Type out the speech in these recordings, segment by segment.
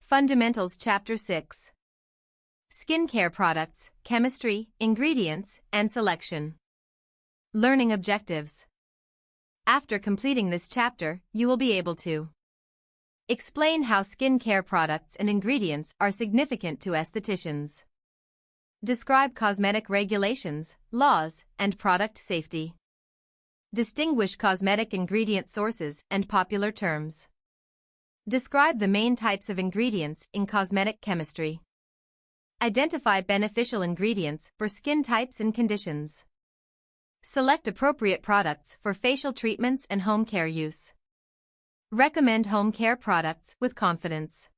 Fundamentals Chapter 6. Skincare Products, Chemistry, Ingredients, and Selection. Learning Objectives. After completing this chapter, you will be able to explain how skincare products and ingredients are significant to estheticians. Describe cosmetic regulations, laws, and product safety. Distinguish cosmetic ingredient sources and popular terms. Describe the main types of ingredients in cosmetic chemistry. Identify beneficial ingredients for skin types and conditions. Select appropriate products for facial treatments and home care use. Recommend home care products with confidence.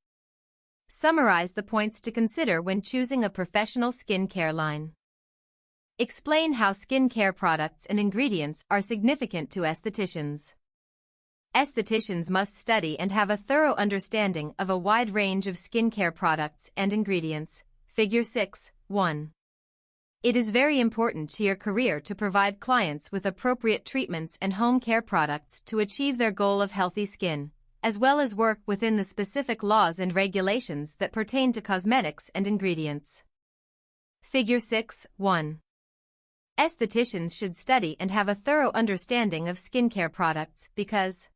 Summarize the points to consider when choosing a professional skincare line. Explain how skincare products and ingredients are significant to estheticians. Estheticians must study and have a thorough understanding of a wide range of skincare products and ingredients. Figure 6.1. It is very important to your career to provide clients with appropriate treatments and home care products to achieve their goal of healthy skin, as well as work within the specific laws and regulations that pertain to cosmetics and ingredients. Figure 6.1. Estheticians should study and have a thorough understanding of skincare products because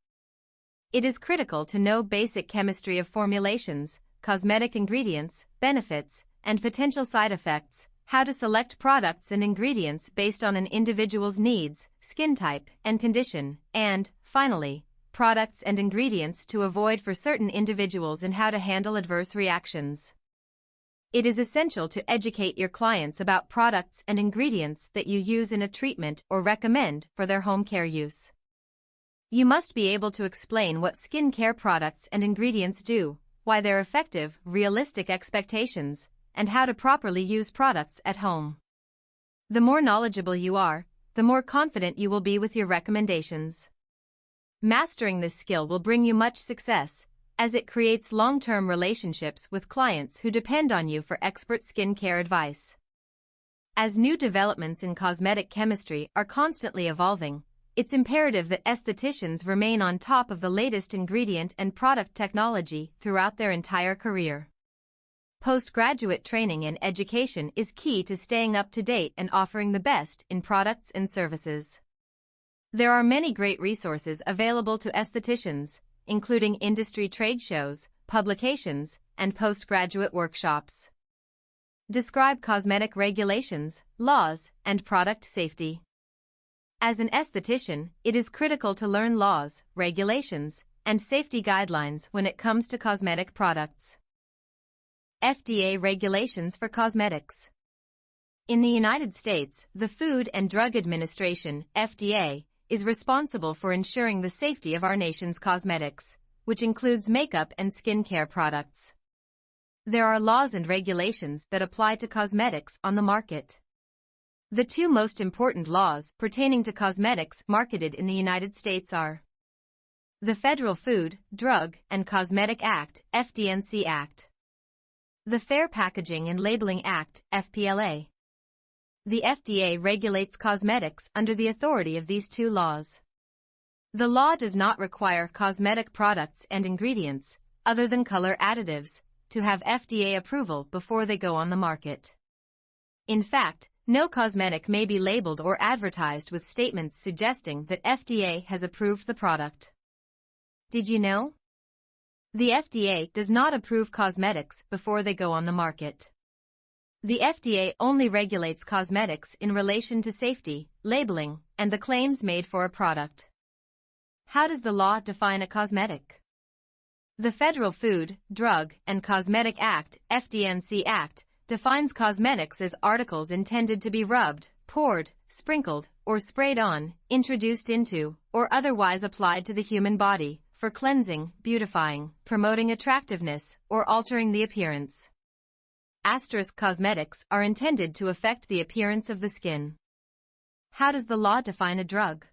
it is critical to know basic chemistry of formulations, cosmetic ingredients, benefits, and potential side effects, how to select products and ingredients based on an individual's needs, skin type, and condition, and, finally, products and ingredients to avoid for certain individuals and how to handle adverse reactions. It is essential to educate your clients about products and ingredients that you use in a treatment or recommend for their home care use. You must be able to explain what skincare products and ingredients do, why they're effective, realistic expectations, and how to properly use products at home. The more knowledgeable you are, the more confident you will be with your recommendations. Mastering this skill will bring you much success, as it creates long-term relationships with clients who depend on you for expert skincare advice. As new developments in cosmetic chemistry are constantly evolving, it's imperative that estheticians remain on top of the latest ingredient and product technology throughout their entire career. Postgraduate training and education is key to staying up to date and offering the best in products and services. There are many great resources available to estheticians, including industry trade shows, publications, and postgraduate workshops. Describe cosmetic regulations, laws, and product safety. As an esthetician, it is critical to learn laws, regulations, and safety guidelines when it comes to cosmetic products. FDA regulations for cosmetics. In the United States, the Food and Drug Administration, FDA, is responsible for ensuring the safety of our nation's cosmetics, which includes makeup and skincare products. There are laws and regulations that apply to cosmetics on the market. The two most important laws pertaining to cosmetics marketed in the United States are the Federal Food, Drug, and Cosmetic Act, FDNC Act. The Fair Packaging and Labeling Act, FPLA. The FDA regulates cosmetics under the authority of these two laws. The law does not require cosmetic products and ingredients, other than color additives, to have FDA approval before they go on the market. In fact, no cosmetic may be labeled or advertised with statements suggesting that FDA has approved the product. Did you know? The FDA does not approve cosmetics before they go on the market. The FDA only regulates cosmetics in relation to safety, labeling, and the claims made for a product. How does the law define a cosmetic? The Federal Food, Drug, and Cosmetic Act, FDNC Act, defines cosmetics as articles intended to be rubbed, poured, sprinkled, or sprayed on, introduced into, or otherwise applied to the human body, for cleansing, beautifying, promoting attractiveness, or altering the appearance. Asterisk cosmetics are intended to affect the appearance of the skin. How does the law define a drug?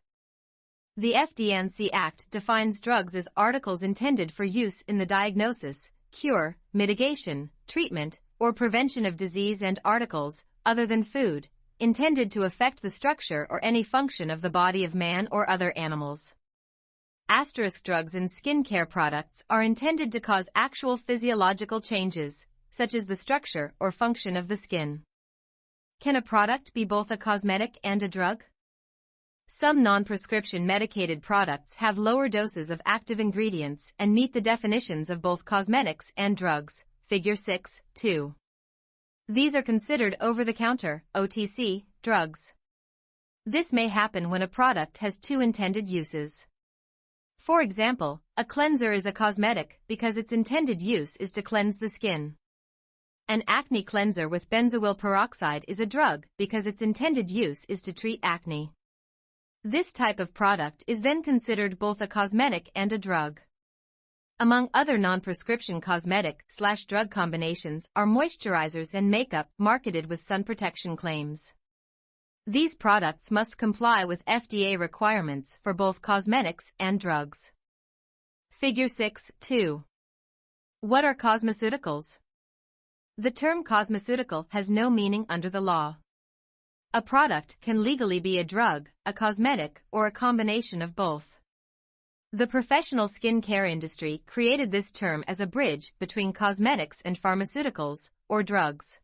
The FDNC Act defines drugs as articles intended for use in the diagnosis, cure, mitigation, treatment, or prevention of disease and articles, other than food, intended to affect the structure or any function of the body of man or other animals. Drugs in skincare products are intended to cause actual physiological changes, such as the structure or function of the skin. Can a product be both a cosmetic and a drug? Some non-prescription medicated products have lower doses of active ingredients and meet the definitions of both cosmetics and drugs, Figure 6.2. These are considered over-the-counter, OTC, drugs. This may happen when a product has two intended uses. For example, a cleanser is a cosmetic because its intended use is to cleanse the skin. An acne cleanser with benzoyl peroxide is a drug because its intended use is to treat acne. This type of product is then considered both a cosmetic and a drug. Among other non-prescription cosmetic/drug combinations are moisturizers and makeup marketed with sun protection claims. These products must comply with FDA requirements for both cosmetics and drugs. Figure 6.2. What are cosmeceuticals? The term cosmeceutical has no meaning under the law. A product can legally be a drug, a cosmetic, or a combination of both. The professional skincare industry created this term as a bridge between cosmetics and pharmaceuticals, or drugs.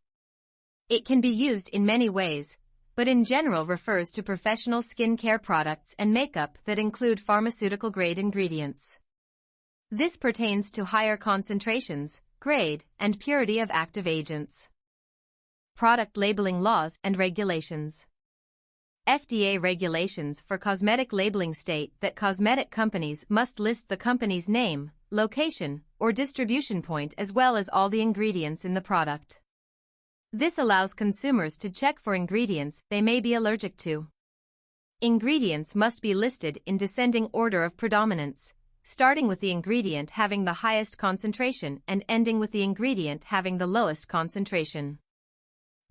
It can be used in many ways, but in general refers to professional skincare products and makeup that include pharmaceutical-grade ingredients. This pertains to higher concentrations, grade, and purity of active agents. Product labeling laws and regulations. FDA regulations for cosmetic labeling state that cosmetic companies must list the company's name, location, or distribution point as well as all the ingredients in the product. This allows consumers to check for ingredients they may be allergic to. Ingredients must be listed in descending order of predominance, starting with the ingredient having the highest concentration and ending with the ingredient having the lowest concentration.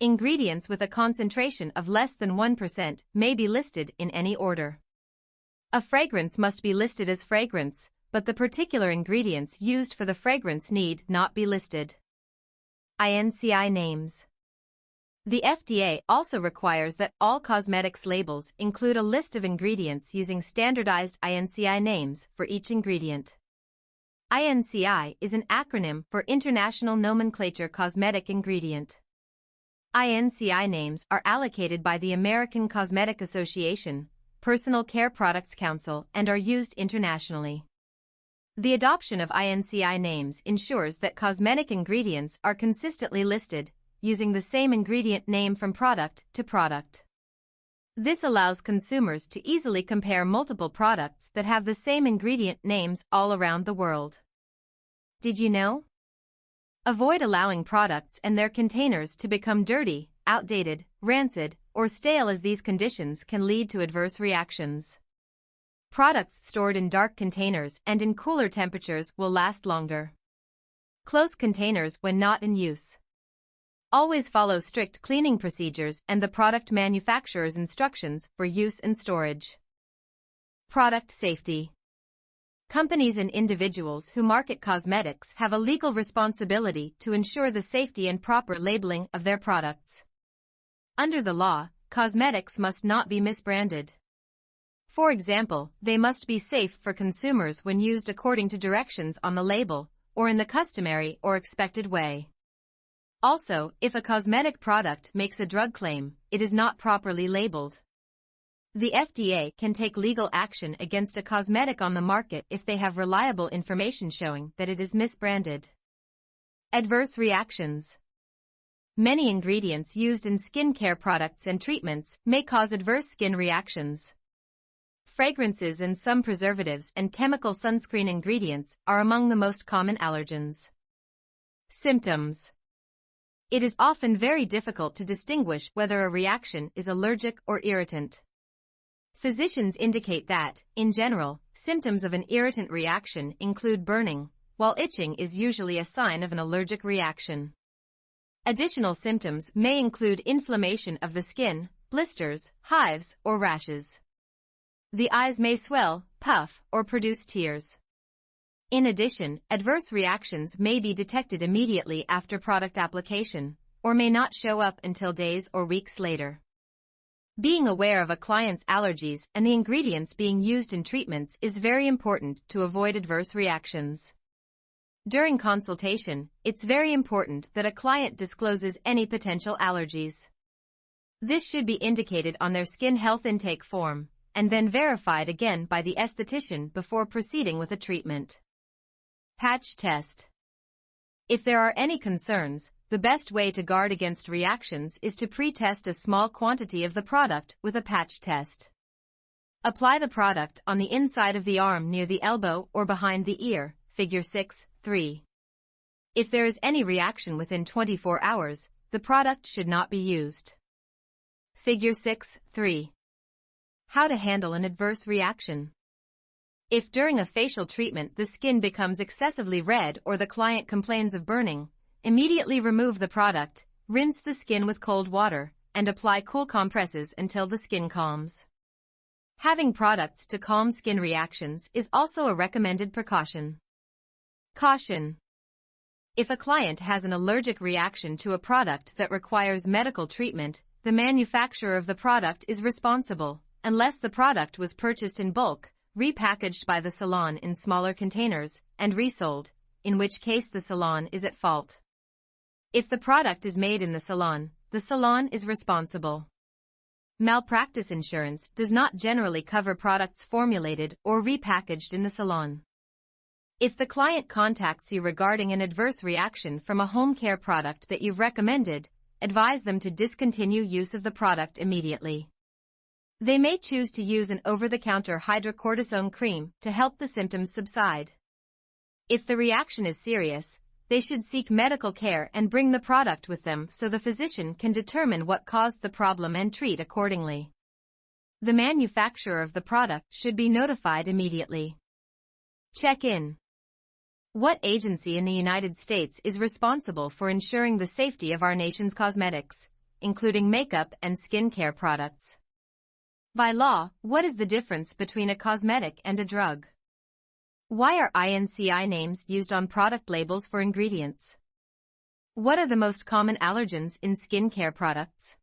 Ingredients with a concentration of less than 1% may be listed in any order. A fragrance must be listed as fragrance, but the particular ingredients used for the fragrance need not be listed. INCI names. The FDA also requires that all cosmetics labels include a list of ingredients using standardized INCI names for each ingredient. INCI is an acronym for International Nomenclature Cosmetic Ingredient. INCI names are allocated by the American Cosmetic Association, Personal Care Products Council, and are used internationally. The adoption of INCI names ensures that cosmetic ingredients are consistently listed, using the same ingredient name from product to product. This allows consumers to easily compare multiple products that have the same ingredient names all around the world. Did you know? Avoid allowing products and their containers to become dirty, outdated, rancid, or stale, as these conditions can lead to adverse reactions. Products stored in dark containers and in cooler temperatures will last longer. Close containers when not in use. Always follow strict cleaning procedures and the product manufacturer's instructions for use and storage. Product safety. Companies and individuals who market cosmetics have a legal responsibility to ensure the safety and proper labeling of their products. Under the law, cosmetics must not be misbranded. For example, they must be safe for consumers when used according to directions on the label, or in the customary or expected way. Also, if a cosmetic product makes a drug claim, it is not properly labeled. The FDA can take legal action against a cosmetic on the market if they have reliable information showing that it is misbranded. Adverse reactions. Many ingredients used in skincare products and treatments may cause adverse skin reactions. Fragrances and some preservatives and chemical sunscreen ingredients are among the most common allergens. Symptoms. It is often very difficult to distinguish whether a reaction is allergic or irritant. Physicians indicate that, in general, symptoms of an irritant reaction include burning, while itching is usually a sign of an allergic reaction. Additional symptoms may include inflammation of the skin, blisters, hives, or rashes. The eyes may swell, puff, or produce tears. In addition, adverse reactions may be detected immediately after product application, or may not show up until days or weeks later. Being aware of a client's allergies and the ingredients being used in treatments is very important to avoid adverse reactions. During consultation, it's very important that a client discloses any potential allergies. This should be indicated on their skin health intake form, and then verified again by the esthetician before proceeding with a treatment. Patch test. If there are any concerns, the best way to guard against reactions is to pre-test a small quantity of the product with a patch test. Apply the product on the inside of the arm near the elbow or behind the ear, figure 6.3. If there is any reaction within 24 hours, the product should not be used. Figure 6.3. How to handle an adverse reaction. If during a facial treatment the skin becomes excessively red or the client complains of burning, immediately remove the product, rinse the skin with cold water, and apply cool compresses until the skin calms. Having products to calm skin reactions is also a recommended precaution. Caution. If a client has an allergic reaction to a product that requires medical treatment, the manufacturer of the product is responsible, unless the product was purchased in bulk, repackaged by the salon in smaller containers, and resold, in which case the salon is at fault. If the product is made in the salon is responsible. Malpractice insurance does not generally cover products formulated or repackaged in the salon. If the client contacts you regarding an adverse reaction from a home care product that you've recommended, advise them to discontinue use of the product immediately. They may choose to use an over-the-counter hydrocortisone cream to help the symptoms subside. If the reaction is serious, they should seek medical care and bring the product with them so the physician can determine what caused the problem and treat accordingly. The manufacturer of the product should be notified immediately. Check-in. What agency in the United States is responsible for ensuring the safety of our nation's cosmetics, including makeup and skincare products? By law, what is the difference between a cosmetic and a drug? Why are INCI names used on product labels for ingredients? What are the most common allergens in skincare products?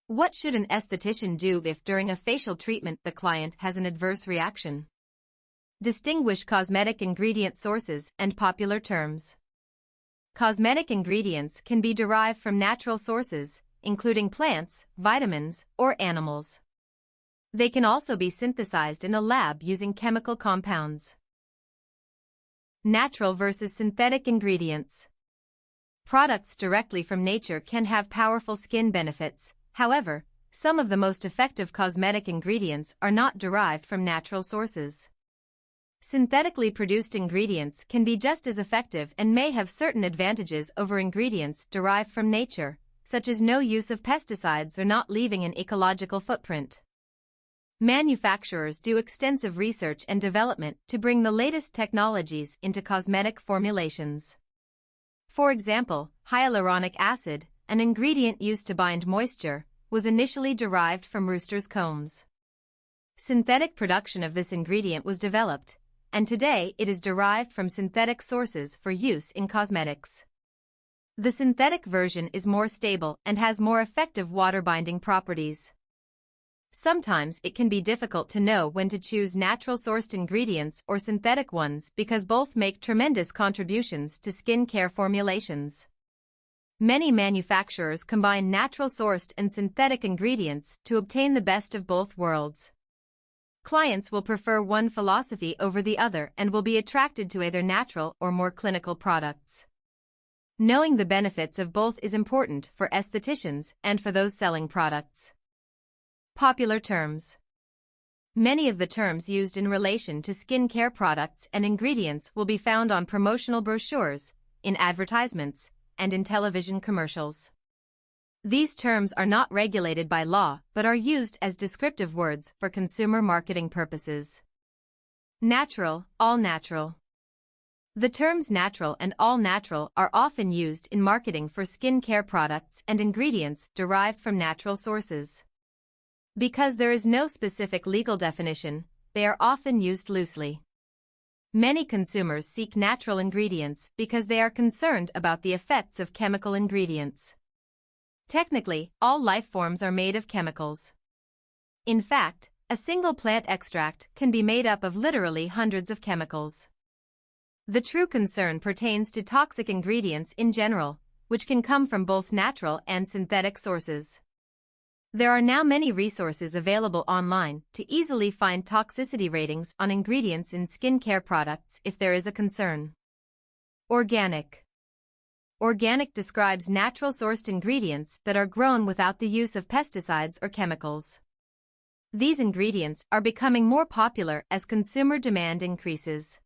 What should an esthetician do if during a facial treatment the client has an adverse reaction? Distinguish cosmetic ingredient sources and popular terms. Cosmetic ingredients can be derived from natural sources, including plants, vitamins, or animals. They can also be synthesized in a lab using chemical compounds. Natural versus synthetic ingredients. Products directly from nature can have powerful skin benefits. However, some of the most effective cosmetic ingredients are not derived from natural sources. Synthetically produced ingredients can be just as effective and may have certain advantages over ingredients derived from nature, such as no use of pesticides or not leaving an ecological footprint. Manufacturers do extensive research and development to bring the latest technologies into cosmetic formulations. For example, hyaluronic acid, an ingredient used to bind moisture, was initially derived from rooster's combs. Synthetic production of this ingredient was developed, and today it is derived from synthetic sources for use in cosmetics. The synthetic version is more stable and has more effective water-binding properties. Sometimes it can be difficult to know when to choose natural-sourced ingredients or synthetic ones because both make tremendous contributions to skincare formulations. Many manufacturers combine natural-sourced and synthetic ingredients to obtain the best of both worlds. Clients will prefer one philosophy over the other and will be attracted to either natural or more clinical products. Knowing the benefits of both is important for estheticians and for those selling products. Popular terms. Many of the terms used in relation to skincare products and ingredients will be found on promotional brochures, in advertisements, and in television commercials. These terms are not regulated by law but are used as descriptive words for consumer marketing purposes. Natural, all natural. The terms natural and all natural are often used in marketing for skincare products and ingredients derived from natural sources. Because there is no specific legal definition, they are often used loosely. Many consumers seek natural ingredients because they are concerned about the effects of chemical ingredients. Technically, all life forms are made of chemicals. In fact, a single plant extract can be made up of literally hundreds of chemicals. The true concern pertains to toxic ingredients in general, which can come from both natural and synthetic sources. There are now many resources available online to easily find toxicity ratings on ingredients in skincare products if there is a concern. Organic. Organic describes natural-sourced ingredients that are grown without the use of pesticides or chemicals. These ingredients are becoming more popular as consumer demand increases.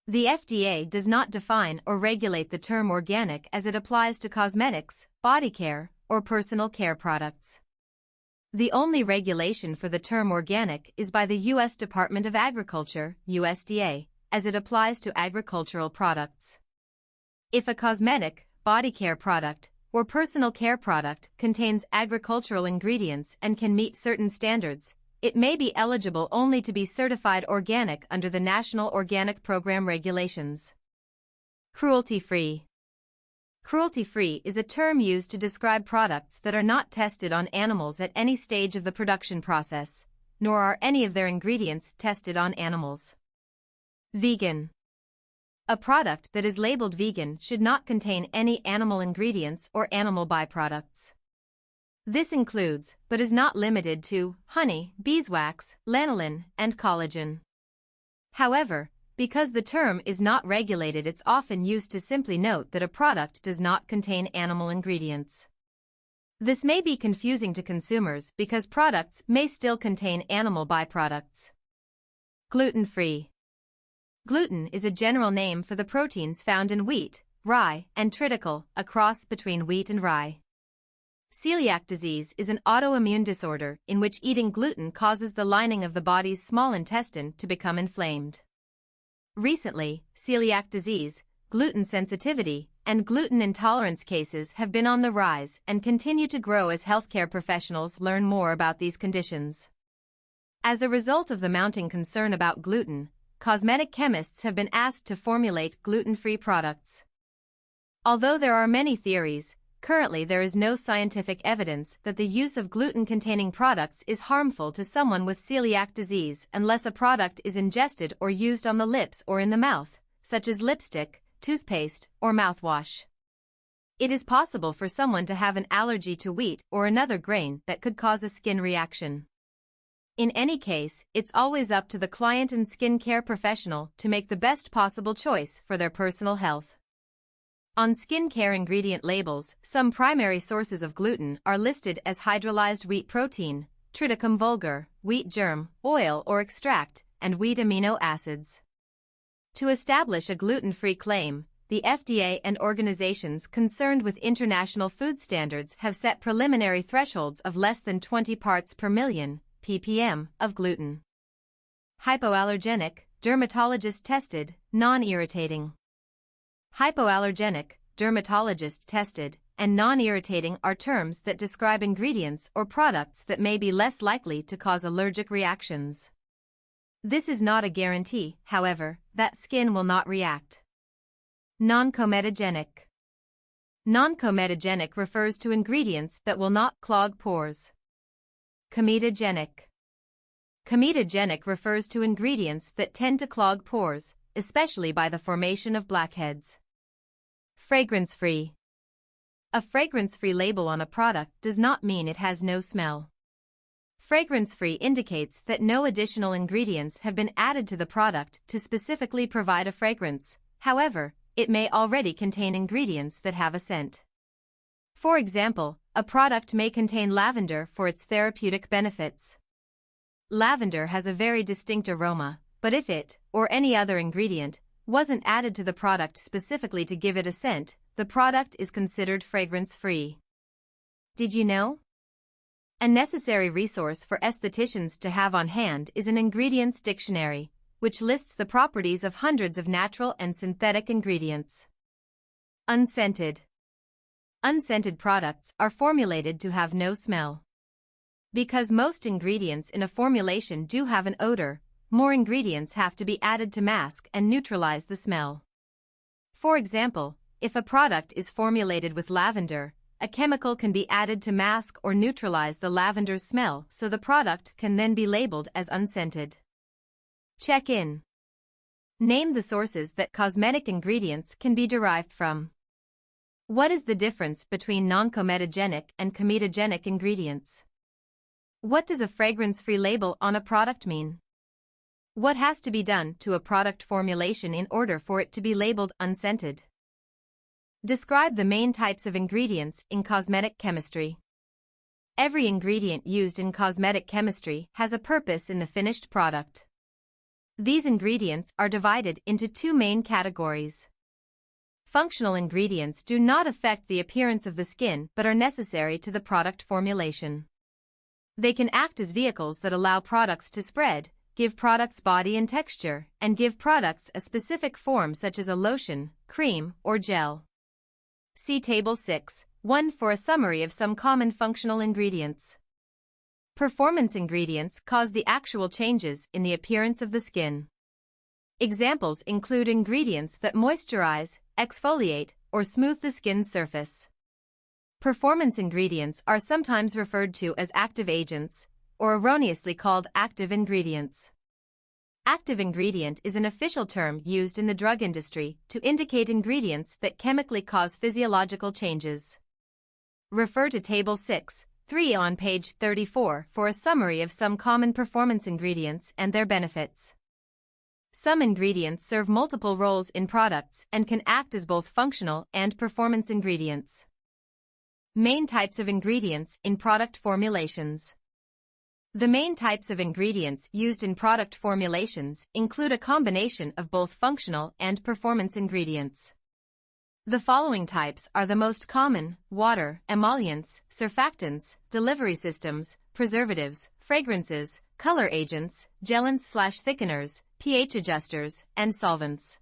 The FDA does not define or regulate the term organic as it applies to cosmetics, body care, or personal care products. The only regulation for the term organic is by the U.S. Department of Agriculture, USDA, as it applies to agricultural products. If a cosmetic, body care product, or personal care product contains agricultural ingredients and can meet certain standards, it may be eligible only to be certified organic under the National Organic Program regulations. Cruelty-free. Cruelty-free is a term used to describe products that are not tested on animals at any stage of the production process, nor are any of their ingredients tested on animals. Vegan. A product that is labeled vegan should not contain any animal ingredients or animal byproducts. This includes, but is not limited to, honey, beeswax, lanolin, and collagen. However, because the term is not regulated, it's often used to simply note that a product does not contain animal ingredients. This may be confusing to consumers because products may still contain animal byproducts. Gluten-free. Gluten is a general name for the proteins found in wheat, rye, and triticale, a cross between wheat and rye. Celiac disease is an autoimmune disorder in which eating gluten causes the lining of the body's small intestine to become inflamed. Recently, celiac disease, gluten sensitivity, and gluten intolerance cases have been on the rise and continue to grow as healthcare professionals learn more about these conditions. As a result of the mounting concern about gluten, cosmetic chemists have been asked to formulate gluten-free products. Although there are many theories, currently there is no scientific evidence that the use of gluten-containing products is harmful to someone with celiac disease unless a product is ingested or used on the lips or in the mouth, such as lipstick, toothpaste, or mouthwash. It is possible for someone to have an allergy to wheat or another grain that could cause a skin reaction. In any case, it's always up to the client and skincare professional to make the best possible choice for their personal health. On skincare ingredient labels, some primary sources of gluten are listed as hydrolyzed wheat protein, triticum vulgar, wheat germ, oil or extract, and wheat amino acids. To establish a gluten-free claim, the FDA and organizations concerned with international food standards have set preliminary thresholds of less than 20 parts per million, ppm, of gluten. Hypoallergenic, dermatologist tested, non-irritating. Hypoallergenic, dermatologist tested, and non-irritating are terms that describe ingredients or products that may be less likely to cause allergic reactions. This is not a guarantee, however, that skin will not react. Non-comedogenic. Non-comedogenic refers to ingredients that will not clog pores. Comedogenic. Comedogenic refers to ingredients that tend to clog pores, especially by the formation of blackheads. Fragrance-free. A fragrance-free label on a product does not mean it has no smell. Fragrance-free indicates that no additional ingredients have been added to the product to specifically provide a fragrance. However, it may already contain ingredients that have a scent. For example, a product may contain lavender for its therapeutic benefits. Lavender has a very distinct aroma, but if it, or any other ingredient, wasn't added to the product specifically to give it a scent, the product is considered fragrance-free. Did you know? A necessary resource for estheticians to have on hand is an ingredients dictionary, which lists the properties of hundreds of natural and synthetic ingredients. Unscented. Unscented products are formulated to have no smell. Because most ingredients in a formulation do have an odor, more ingredients have to be added to mask and neutralize the smell. For example, if a product is formulated with lavender, a chemical can be added to mask or neutralize the lavender's smell so the product can then be labeled as unscented. Check in. Name the sources that cosmetic ingredients can be derived from. What is the difference between non-comedogenic and comedogenic ingredients? What does a fragrance-free label on a product mean? What has to be done to a product formulation in order for it to be labeled unscented? Describe the main types of ingredients in cosmetic chemistry. Every ingredient used in cosmetic chemistry has a purpose in the finished product. These ingredients are divided into two main categories. Functional ingredients do not affect the appearance of the skin but are necessary to the product formulation. They can act as vehicles that allow products to spread, give products body and texture, and give products a specific form such as a lotion, cream, or gel. See Table 6(1) for a summary of some common functional ingredients. Performance ingredients cause the actual changes in the appearance of the skin. Examples include ingredients that moisturize, exfoliate, or smooth the skin's surface. Performance ingredients are sometimes referred to as active agents, or erroneously called active ingredients. Active ingredient is an official term used in the drug industry to indicate ingredients that chemically cause physiological changes. Refer to Table 6(3) on page 34 for a summary of some common performance ingredients and their benefits. Some ingredients serve multiple roles in products and can act as both functional and performance ingredients. Main types of ingredients in product formulations. The main types of ingredients used in product formulations include a combination of both functional and performance ingredients. The following types are the most common: water, emollients, surfactants, delivery systems, preservatives, fragrances, color agents, gelants/thickeners, pH adjusters, and solvents.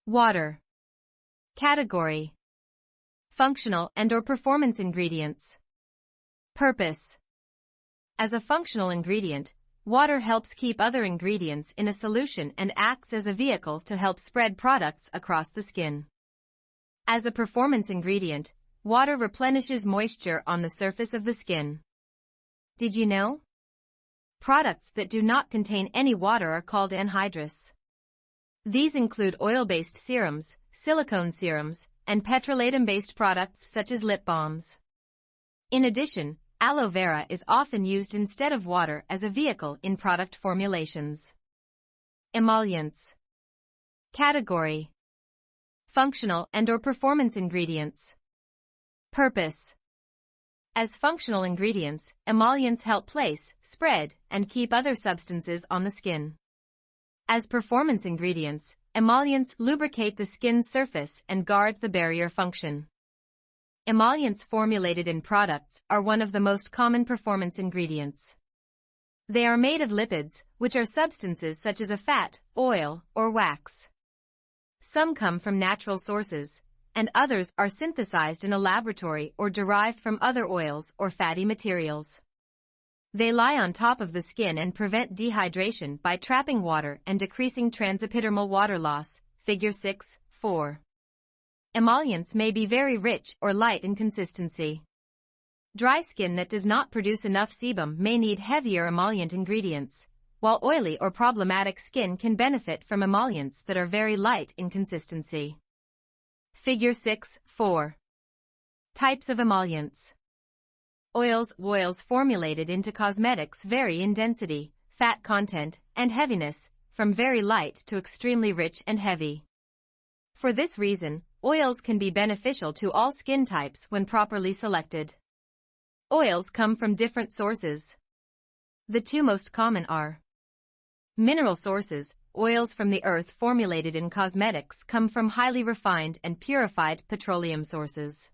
Water. Category: functional and/or performance ingredients. Purpose. As a functional ingredient, water helps keep other ingredients in a solution and acts as a vehicle to help spread products across the skin. As a performance ingredient, water replenishes moisture on the surface of the skin. Did you know? Products that do not contain any water are called anhydrous. These include oil-based serums, silicone serums, and petrolatum-based products such as lip balms. In addition, aloe vera is often used instead of water as a vehicle in product formulations. Emollients. Category: functional and/or performance ingredients. Purpose. As functional ingredients, emollients help place, spread, and keep other substances on the skin. As performance ingredients, emollients lubricate the skin's surface and guard the barrier function. Emollients formulated in products are one of the most common performance ingredients. They are made of lipids, which are substances such as a fat, oil, or wax. Some come from natural sources, and others are synthesized in a laboratory or derived from other oils or fatty materials. They lie on top of the skin and prevent dehydration by trapping water and decreasing transepidermal water loss, Figure 6(4). Emollients may be very rich or light in consistency. Dry skin that does not produce enough sebum may need heavier emollient ingredients, while oily or problematic skin can benefit from emollients that are very light in consistency. Figure 6(4). Types of emollients. Oils formulated into cosmetics vary in density, fat content, and heaviness, from very light to extremely rich and heavy. For this reason, oils can be beneficial to all skin types when properly selected. Oils come from different sources. The two most common are mineral sources. Oils from the earth formulated in cosmetics come from highly refined and purified petroleum sources.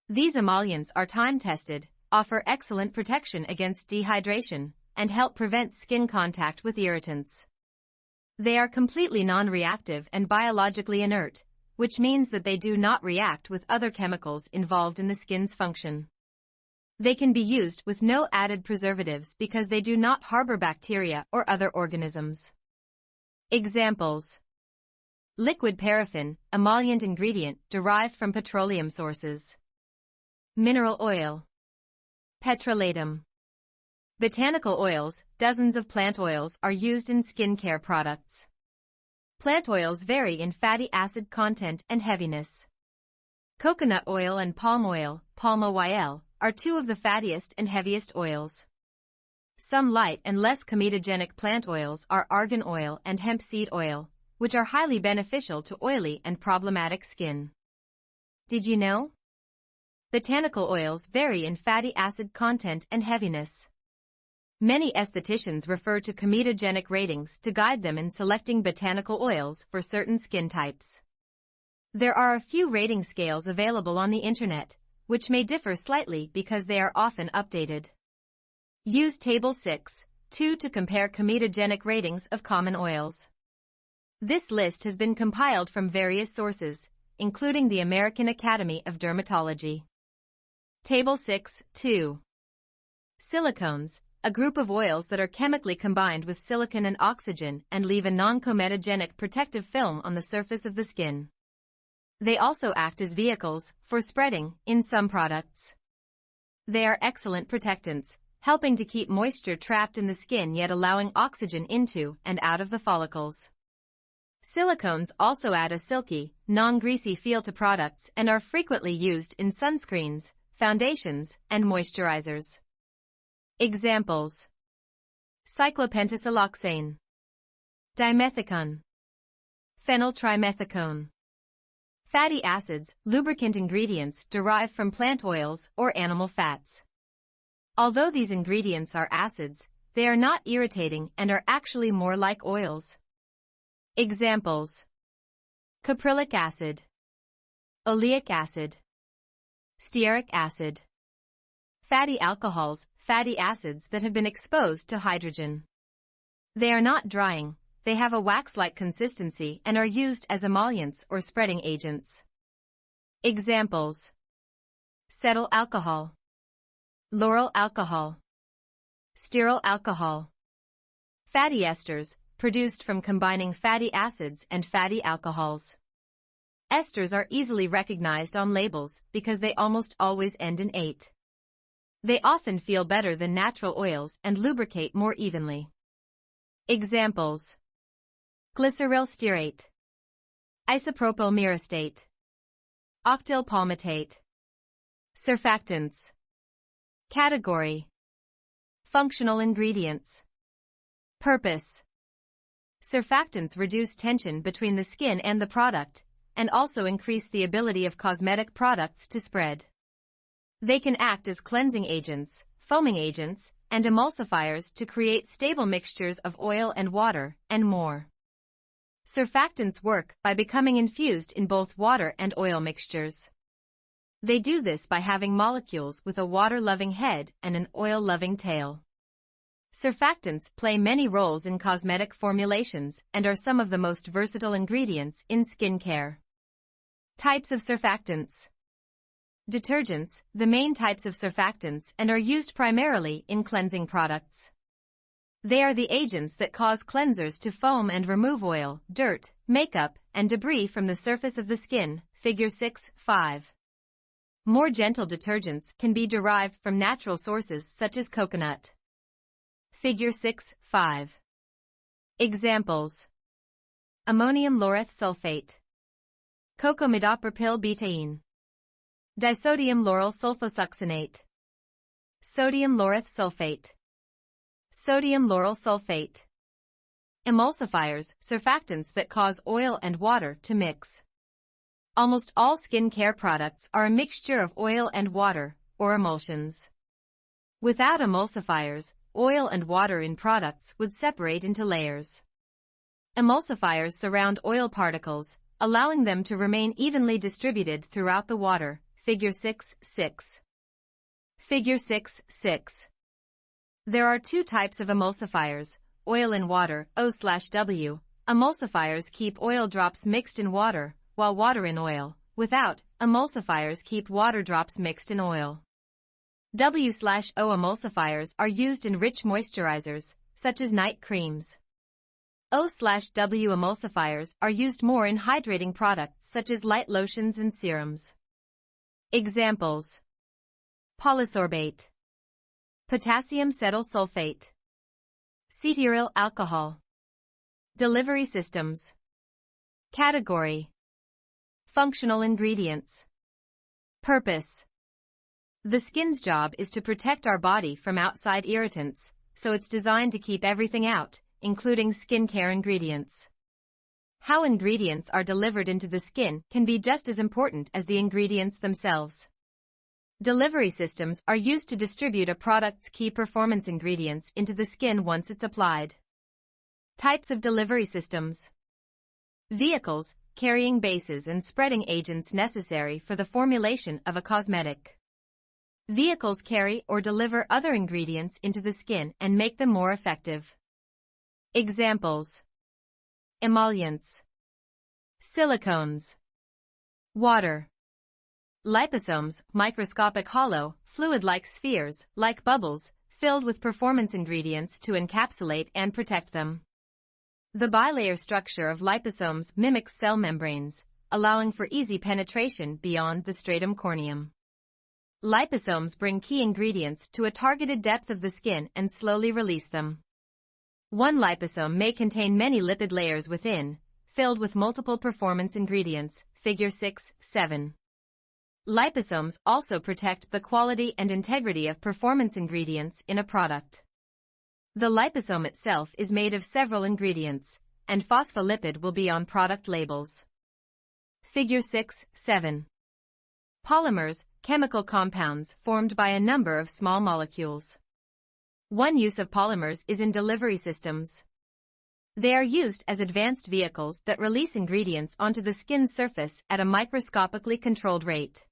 These emollients are time-tested, offer excellent protection against dehydration, and help prevent skin contact with irritants. They are completely non-reactive and biologically inert, which means that they do not react with other chemicals involved in the skin's function. They can be used with no added preservatives because they do not harbor bacteria or other organisms. Examples: liquid paraffin, emollient ingredient derived from petroleum sources. Mineral oil. Petrolatum. Botanical oils. Dozens of plant oils are used in skincare products. Plant oils vary in fatty acid content and heaviness. Coconut oil and palm oil, palm oil, are two of the fattiest and heaviest oils. Some light and less comedogenic plant oils are argan oil and hemp seed oil, which are highly beneficial to oily and problematic skin. Did you know? Botanical oils vary in fatty acid content and heaviness. Many estheticians refer to comedogenic ratings to guide them in selecting botanical oils for certain skin types. There are a few rating scales available on the internet, which may differ slightly because they are often updated. Use Table 6.2 to compare comedogenic ratings of common oils. This list has been compiled from various sources, including the American Academy of Dermatology. Table 6.2. Silicones, a group of oils that are chemically combined with silicon and oxygen and leave a non-comedogenic protective film on the surface of the skin. They also act as vehicles for spreading in some products. They are excellent protectants, helping to keep moisture trapped in the skin yet allowing oxygen into and out of the follicles. Silicones also add a silky, non-greasy feel to products and are frequently used in sunscreens, foundations, and moisturizers. Examples: cyclopentasiloxane, dimethicone, phenyltrimethicone. Fatty acids, lubricant ingredients derived from plant oils or animal fats. Although these ingredients are acids, they are not irritating and are actually more like oils. Examples: caprylic acid, oleic acid, stearic acid. Fatty alcohols, fatty acids that have been exposed to hydrogen. They are not drying. They have a wax-like consistency and are used as emollients or spreading agents. Examples: cetyl alcohol, lauryl alcohol, stearyl alcohol. Fatty esters, produced from combining fatty acids and fatty alcohols. Esters are easily recognized on labels because they almost always end in -ate. They often feel better than natural oils and lubricate more evenly. Examples: glyceryl stearate, isopropyl myristate, octyl palmitate. Surfactants. Category: functional ingredients. Purpose: surfactants reduce tension between the skin and the product, and also increase the ability of cosmetic products to spread. They can act as cleansing agents, foaming agents, and emulsifiers to create stable mixtures of oil and water, and more. Surfactants work by becoming infused in both water and oil mixtures. They do this by having molecules with a water-loving head and an oil-loving tail. Surfactants play many roles in cosmetic formulations and are some of the most versatile ingredients in skincare. Types of surfactants. Detergents, the main types of surfactants and are used primarily in cleansing products. They are the agents that cause cleansers to foam and remove oil, dirt, makeup, and debris from the surface of the skin, Figure 6.5. More gentle detergents can be derived from natural sources such as coconut. Figure 6.5. Examples: ammonium laureth sulfate, cocamidopropyl betaine, disodium lauryl sulfosuccinate, sodium laureth sulfate, sodium lauryl sulfate. Emulsifiers, surfactants that cause oil and water to mix. Almost all skincare products are a mixture of oil and water, or emulsions. Without emulsifiers, oil and water in products would separate into layers. Emulsifiers surround oil particles, allowing them to remain evenly distributed throughout the water. Figure 6.6. Figure 6.6. There are two types of emulsifiers: oil in water, O/W. Emulsifiers keep oil drops mixed in water, while water in oil. Without, emulsifiers keep water drops mixed in oil. W/O emulsifiers are used in rich moisturizers, such as night creams. O/W emulsifiers are used more in hydrating products such as light lotions and serums. Examples: polysorbate, potassium cetyl sulfate, cetyl alcohol. Delivery systems. Category. Functional ingredients. Purpose. The skin's job is to protect our body from outside irritants, so it's designed to keep everything out, including skincare ingredients. How ingredients are delivered into the skin can be just as important as the ingredients themselves. Delivery systems are used to distribute a product's key performance ingredients into the skin once it's applied. Types of delivery systems. Vehicles, carrying bases and spreading agents necessary for the formulation of a cosmetic. Vehicles carry or deliver other ingredients into the skin and make them more effective. Examples. Emollients, silicones, water. Liposomes, microscopic hollow, fluid-like spheres, like bubbles, filled with performance ingredients to encapsulate and protect them. The bilayer structure of liposomes mimics cell membranes, allowing for easy penetration beyond the stratum corneum. Liposomes bring key ingredients to a targeted depth of the skin and slowly release them. One liposome may contain many lipid layers within, filled with multiple performance ingredients, figure 6-7. Liposomes also protect the quality and integrity of performance ingredients in a product. The liposome itself is made of several ingredients, and phospholipid will be on product labels. Figure 6-7. Polymers, chemical compounds formed by a number of small molecules. One use of polymers is in delivery systems. They are used as advanced vehicles that release ingredients onto the skin's surface at a microscopically controlled rate.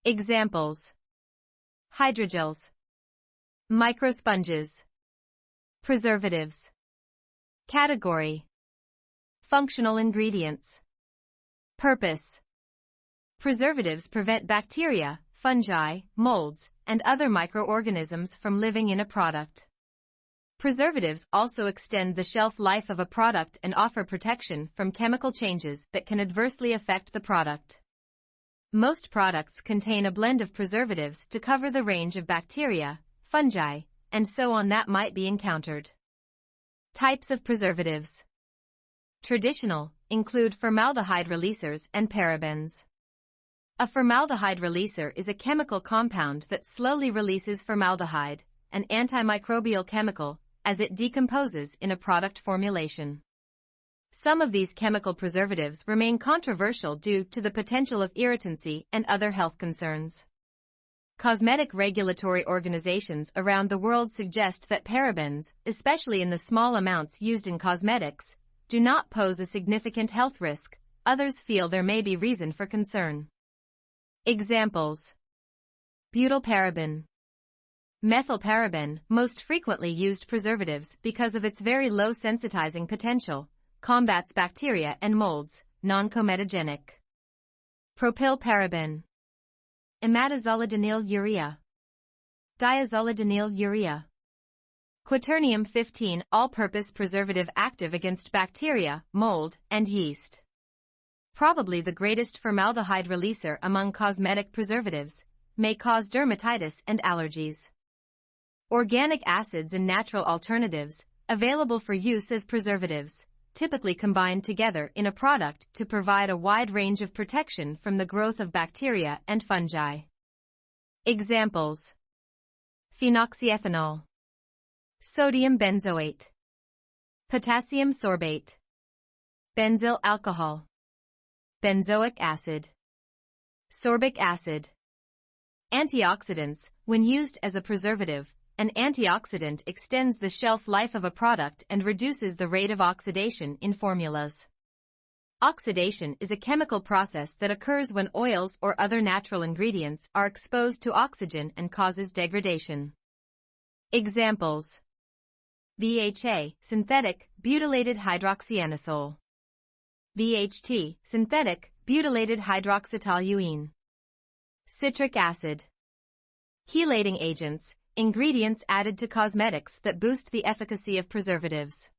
Examples. Hydrogels, microsponges, preservatives. Category. Functional ingredients. Purpose. Preservatives prevent bacteria, fungi, molds, and other microorganisms from living in a product. Preservatives also extend the shelf life of a product and offer protection from chemical changes that can adversely affect the product. Most products contain a blend of preservatives to cover the range of bacteria, fungi, and so on that might be encountered. Types of preservatives. Traditional include formaldehyde releasers and parabens. A formaldehyde releaser is a chemical compound that slowly releases formaldehyde, an antimicrobial chemical, as it decomposes in a product formulation. Some of these chemical preservatives remain controversial due to the potential of irritancy and other health concerns. Cosmetic regulatory organizations around the world suggest that parabens, especially in the small amounts used in cosmetics, do not pose a significant health risk. Others feel there may be reason for concern. Examples. Butylparaben. Methylparaben, most frequently used preservatives because of its very low sensitizing potential, combats bacteria and molds, non-comedogenic. Propylparaben. Imidazolidinyl urea. Diazolidinyl urea. Quaternium 15, all-purpose preservative active against bacteria, mold, and yeast. Probably the greatest formaldehyde releaser among cosmetic preservatives, may cause dermatitis and allergies. Organic acids and natural alternatives, available for use as preservatives, typically combined together in a product to provide a wide range of protection from the growth of bacteria and fungi. Examples. Phenoxyethanol, sodium benzoate, potassium sorbate, benzyl alcohol, benzoic acid, sorbic acid. Antioxidants, when used as a preservative, an antioxidant extends the shelf life of a product and reduces the rate of oxidation in formulas. Oxidation is a chemical process that occurs when oils or other natural ingredients are exposed to oxygen and causes degradation. Examples. BHA, synthetic, butylated hydroxyanisole. BHT, synthetic, butylated hydroxytoluene. Citric acid. Chelating agents, ingredients added to cosmetics that boost the efficacy of preservatives.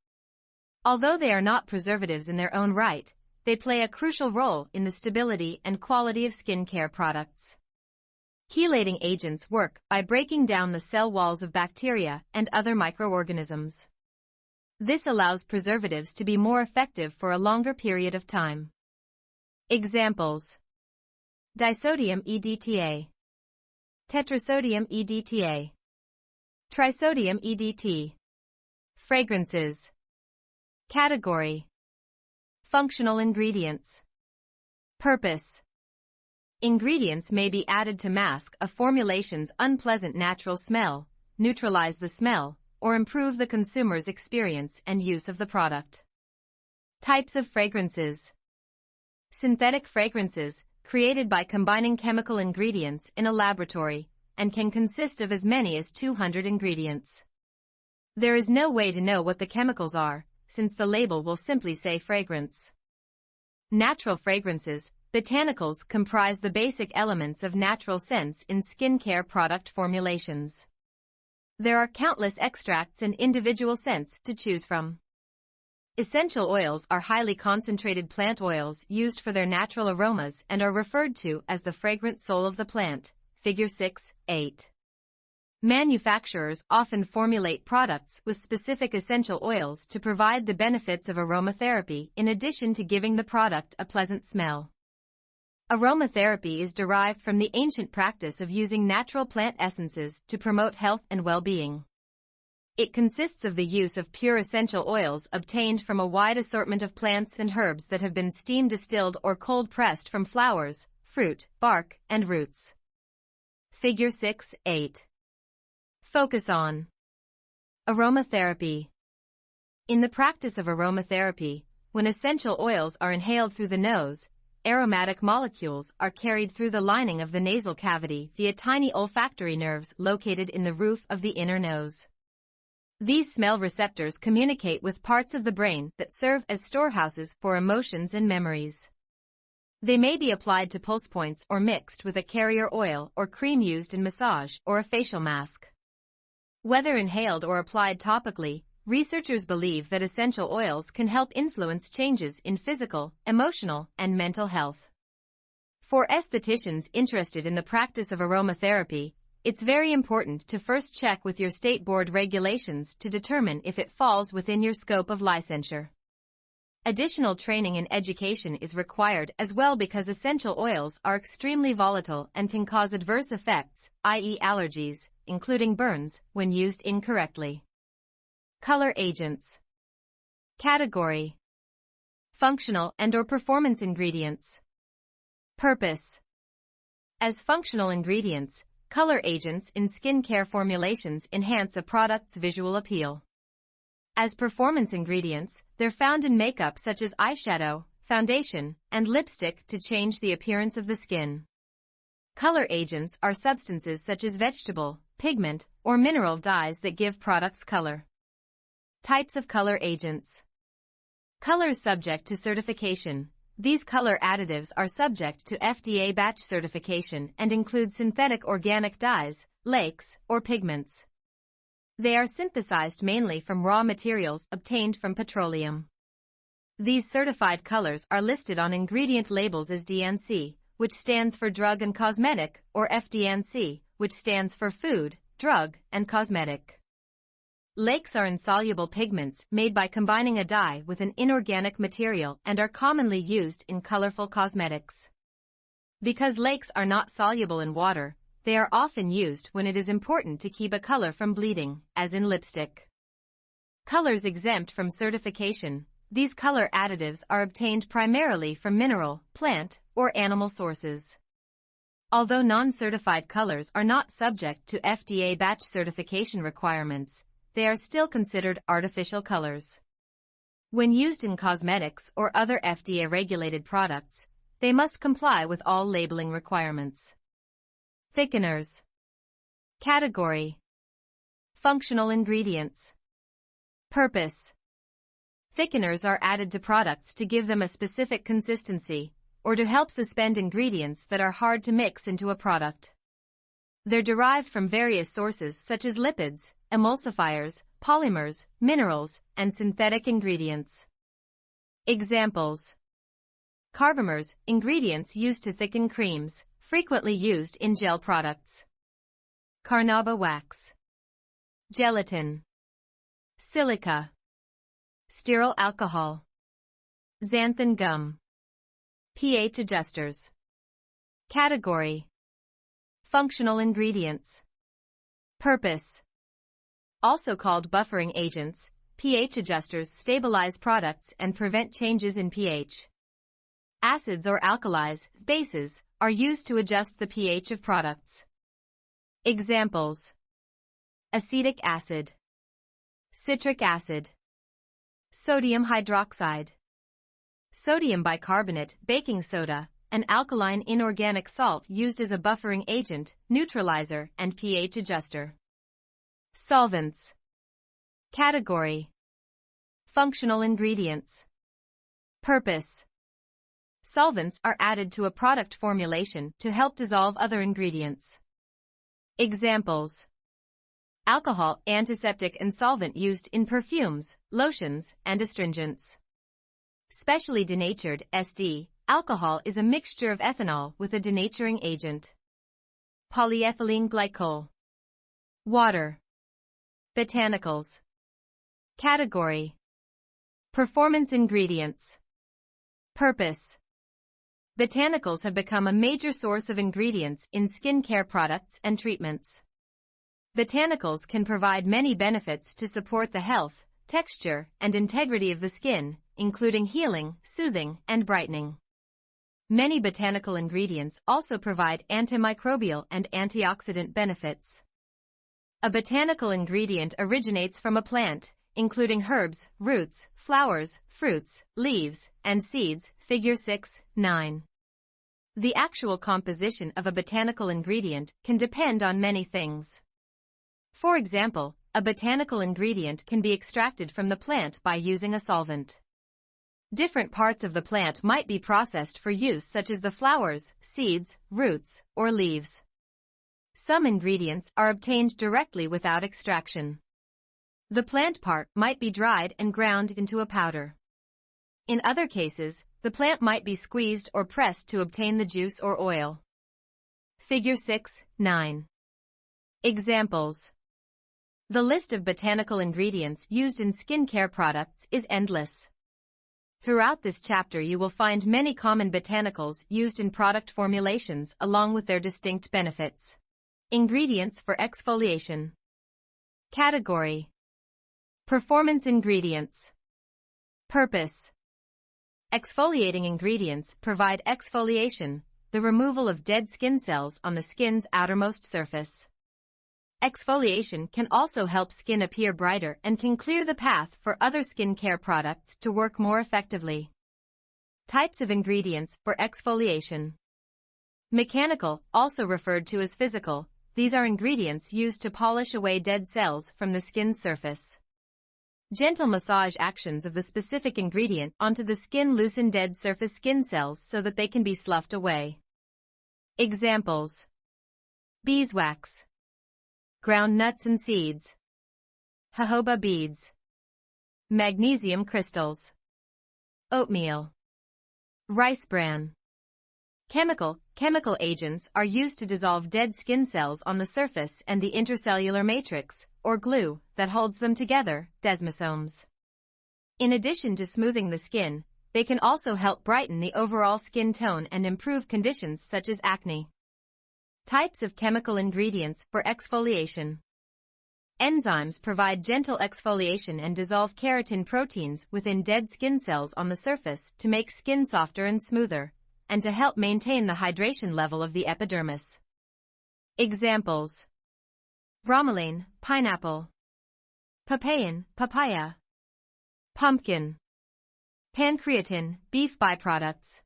Although they are not preservatives in their own right, they play a crucial role in the stability and quality of skincare products. Chelating agents work by breaking down the cell walls of bacteria and other microorganisms. This allows preservatives to be more effective for a longer period of time. Examples: disodium EDTA, tetrasodium EDTA, trisodium EDT. Fragrances. Category: functional ingredients. Purpose: ingredients may be added to mask a formulation's unpleasant natural smell, neutralize the smell, or improve the consumer's experience and use of the product. Types of fragrances. Synthetic fragrances, created by combining chemical ingredients in a laboratory, and can consist of as many as 200 ingredients. There is no way to know what the chemicals are, since the label will simply say fragrance. Natural fragrances, botanicals, comprise the basic elements of natural scents in skincare product formulations. There are countless extracts and individual scents to choose from. Essential oils are highly concentrated plant oils used for their natural aromas and are referred to as the fragrant soul of the plant, Figure 6.8. Manufacturers often formulate products with specific essential oils to provide the benefits of aromatherapy in addition to giving the product a pleasant smell. Aromatherapy is derived from the ancient practice of using natural plant essences to promote health and well-being. It consists of the use of pure essential oils obtained from a wide assortment of plants and herbs that have been steam distilled or cold-pressed from flowers, fruit, bark, and roots. Figure 6.8. Focus on aromatherapy. In the practice of aromatherapy, when essential oils are inhaled through the nose, aromatic molecules are carried through the lining of the nasal cavity via tiny olfactory nerves located in the roof of the inner nose. These smell receptors communicate with parts of the brain that serve as storehouses for emotions and memories. They may be applied to pulse points or mixed with a carrier oil or cream used in massage or a facial mask. Whether inhaled or applied topically, researchers believe that essential oils can help influence changes in physical, emotional, and mental health. For estheticians interested in the practice of aromatherapy, it's very important to first check with your state board regulations to determine if it falls within your scope of licensure. Additional training and education is required as well because essential oils are extremely volatile and can cause adverse effects, i.e. allergies, including burns, when used incorrectly. Color agents. Category: functional and/or performance ingredients. Purpose. As functional ingredients, color agents in skincare formulations enhance a product's visual appeal. As performance ingredients, they're found in makeup such as eyeshadow, foundation, and lipstick to change the appearance of the skin. Color agents are substances such as vegetable, pigment, or mineral dyes that give products color. Types of color agents. Colors subject to certification. These color additives are subject to FDA batch certification and include synthetic organic dyes, lakes, or pigments. They are synthesized mainly from raw materials obtained from petroleum. These certified colors are listed on ingredient labels as DNC, which stands for Drug and Cosmetic, or FDNC, which stands for Food, Drug, and Cosmetic. Lakes are insoluble pigments made by combining a dye with an inorganic material and are commonly used in colorful cosmetics. Because lakes are not soluble in water, they are often used when it is important to keep a color from bleeding, as in lipstick. Colors exempt from certification. These color additives are obtained primarily from mineral, plant, or animal sources. Although non-certified colors are not subject to FDA batch certification requirements, they are still considered artificial colors. When used in cosmetics or other FDA-regulated products, they must comply with all labeling requirements. Thickeners. Category: functional ingredients. Purpose. Thickeners are added to products to give them a specific consistency, or to help suspend ingredients that are hard to mix into a product. They're derived from various sources such as lipids, emulsifiers, polymers, minerals, and synthetic ingredients. Examples: carbamers, ingredients used to thicken creams, Frequently used in gel products. Carnauba wax. Gelatin. Silica. Stearyl alcohol. Xanthan gum. pH adjusters. Category. Functional ingredients. Purpose. Also called buffering agents, pH adjusters stabilize products and prevent changes in pH. Acids or alkalis, bases, are used to adjust the pH of products. Examples. Acetic acid. Citric acid. Sodium hydroxide. Sodium bicarbonate, baking soda, an alkaline inorganic salt used as a buffering agent, neutralizer, and pH adjuster. Solvents. Category. Functional ingredients. Purpose. Solvents are added to a product formulation to help dissolve other ingredients. Examples. Alcohol, antiseptic and solvent used in perfumes, lotions, and astringents. Specially denatured, SD, alcohol is a mixture of ethanol with a denaturing agent. Polyethylene glycol. Water. Botanicals. Category. Performance ingredients. Purpose. Botanicals have become a major source of ingredients in skincare products and treatments. Botanicals can provide many benefits to support the health, texture, and integrity of the skin, including healing, soothing, and brightening. Many botanical ingredients also provide antimicrobial and antioxidant benefits. A botanical ingredient originates from a plant, including herbs, roots, flowers, fruits, leaves, and seeds, figure 6:9. The actual composition of a botanical ingredient can depend on many things. For example, a botanical ingredient can be extracted from the plant by using a solvent. Different parts of the plant might be processed for use, such as the flowers, seeds, roots, or leaves. Some ingredients are obtained directly without extraction. The plant part might be dried and ground into a powder. In other cases, the plant might be squeezed or pressed to obtain the juice or oil. Figure 6:9. Examples. The list of botanical ingredients used in skincare products is endless. Throughout this chapter you will find many common botanicals used in product formulations along with their distinct benefits. Ingredients for exfoliation. Category. Performance ingredients. Purpose. Exfoliating ingredients provide exfoliation, the removal of dead skin cells on the skin's outermost surface. Exfoliation can also help skin appear brighter and can clear the path for other skincare products to work more effectively. Types of ingredients for exfoliation. Mechanical, also referred to as physical, these are ingredients used to polish away dead cells from the skin's surface. Gentle massage actions of the specific ingredient onto the skin loosen dead surface skin cells so that they can be sloughed away. Examples. Beeswax. Ground nuts and seeds. Jojoba beads. Magnesium crystals. Oatmeal. Rice bran. Chemical agents are used to dissolve dead skin cells on the surface and the intercellular matrix, or glue, that holds them together, desmosomes. In addition to smoothing the skin, they can also help brighten the overall skin tone and improve conditions such as acne. Types of chemical ingredients for exfoliation. Enzymes provide gentle exfoliation and dissolve keratin proteins within dead skin cells on the surface to make skin softer and smoother, and to help maintain the hydration level of the epidermis. Examples. Bromelain, pineapple. Papain, papaya. Pumpkin. Pancreatin, beef byproducts.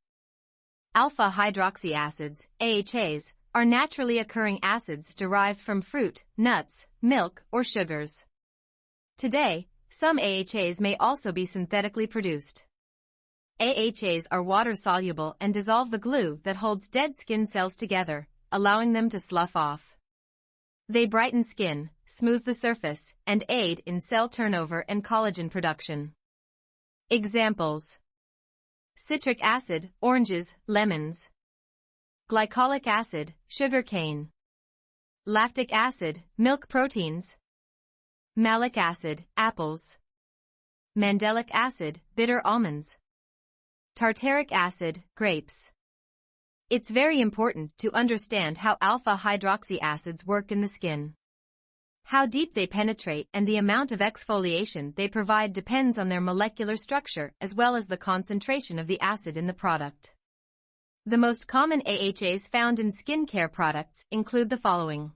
Alpha hydroxy acids, AHAs, are naturally occurring acids derived from fruit, nuts, milk, or sugars. Today, some AHAs may also be synthetically produced. AHAs are water-soluble and dissolve the glue that holds dead skin cells together, allowing them to slough off. They brighten skin, smooth the surface, and aid in cell turnover and collagen production. Examples. Citric acid, oranges, lemons. glycolic acid, sugarcane. Lactic acid, milk proteins. Malic acid, apples. Mandelic acid, bitter almonds. Tartaric acid, grapes. It's very important to understand how alpha hydroxy acids work in the skin. How deep they penetrate and the amount of exfoliation they provide depends on their molecular structure as well as the concentration of the acid in the product. The most common AHAs found in skincare products include the following.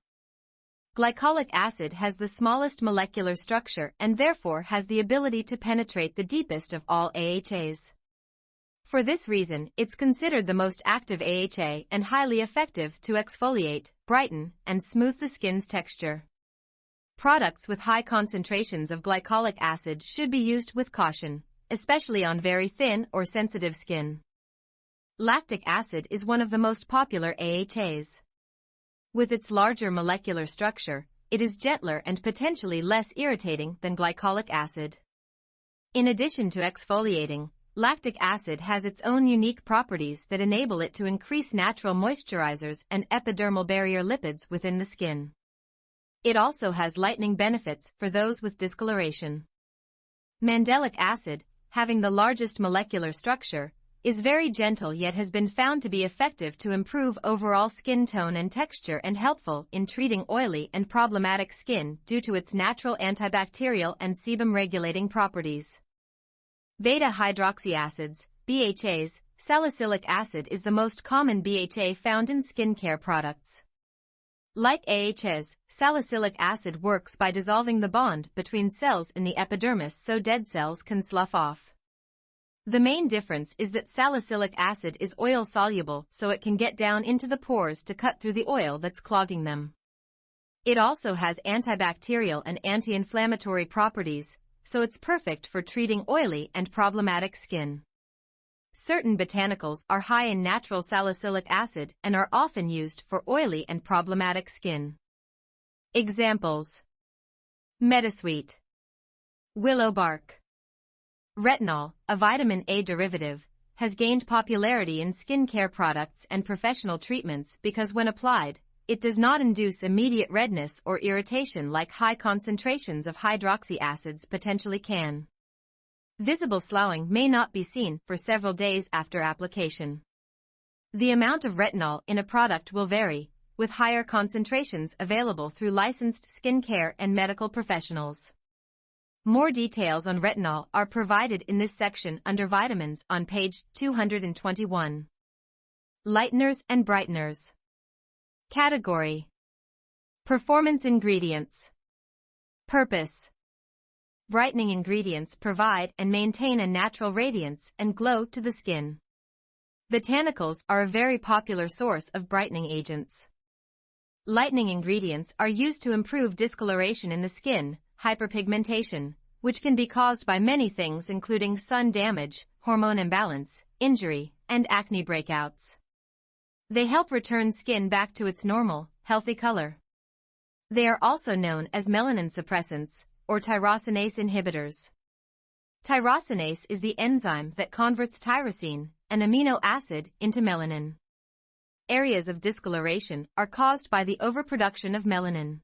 Glycolic acid has the smallest molecular structure and therefore has the ability to penetrate the deepest of all AHAs. For this reason, it's considered the most active AHA and highly effective to exfoliate, brighten, and smooth the skin's texture. Products with high concentrations of glycolic acid should be used with caution, especially on very thin or sensitive skin. Lactic acid is one of the most popular AHAs. With its larger molecular structure, it is gentler and potentially less irritating than glycolic acid. In addition to exfoliating, lactic acid has its own unique properties that enable it to increase natural moisturizers and epidermal barrier lipids within the skin. It also has lightening benefits for those with discoloration. Mandelic acid, having the largest molecular structure, is very gentle yet has been found to be effective to improve overall skin tone and texture and helpful in treating oily and problematic skin due to its natural antibacterial and sebum-regulating properties. Beta-hydroxy acids, BHAs, salicylic acid is the most common BHA found in skincare products. Like AHAs, salicylic acid works by dissolving the bond between cells in the epidermis so dead cells can slough off. The main difference is that salicylic acid is oil-soluble so it can get down into the pores to cut through the oil that's clogging them. It also has antibacterial and anti-inflammatory properties, so it's perfect for treating oily and problematic skin. Certain botanicals are high in natural salicylic acid and are often used for oily and problematic skin. Examples: Metasweet, willow bark. Retinol, a vitamin A derivative, has gained popularity in skincare products and professional treatments because when applied, it does not induce immediate redness or irritation like high concentrations of hydroxy acids potentially can. Visible sloughing may not be seen for several days after application. The amount of retinol in a product will vary, with higher concentrations available through licensed skincare and medical professionals. More details on retinol are provided in this section under vitamins on page 221. Lighteners and brighteners. Category: Performance ingredients. Purpose: brightening ingredients provide and maintain a natural radiance and glow to the skin. Botanicals are a very popular source of brightening agents. Lightening ingredients are used to improve discoloration in the skin, hyperpigmentation, which can be caused by many things including sun damage, hormone imbalance, injury, and acne breakouts. They help return skin back to its normal, healthy color. They are also known as melanin suppressants, or tyrosinase inhibitors. Tyrosinase is the enzyme that converts tyrosine, an amino acid, into melanin. Areas of discoloration are caused by the overproduction of melanin.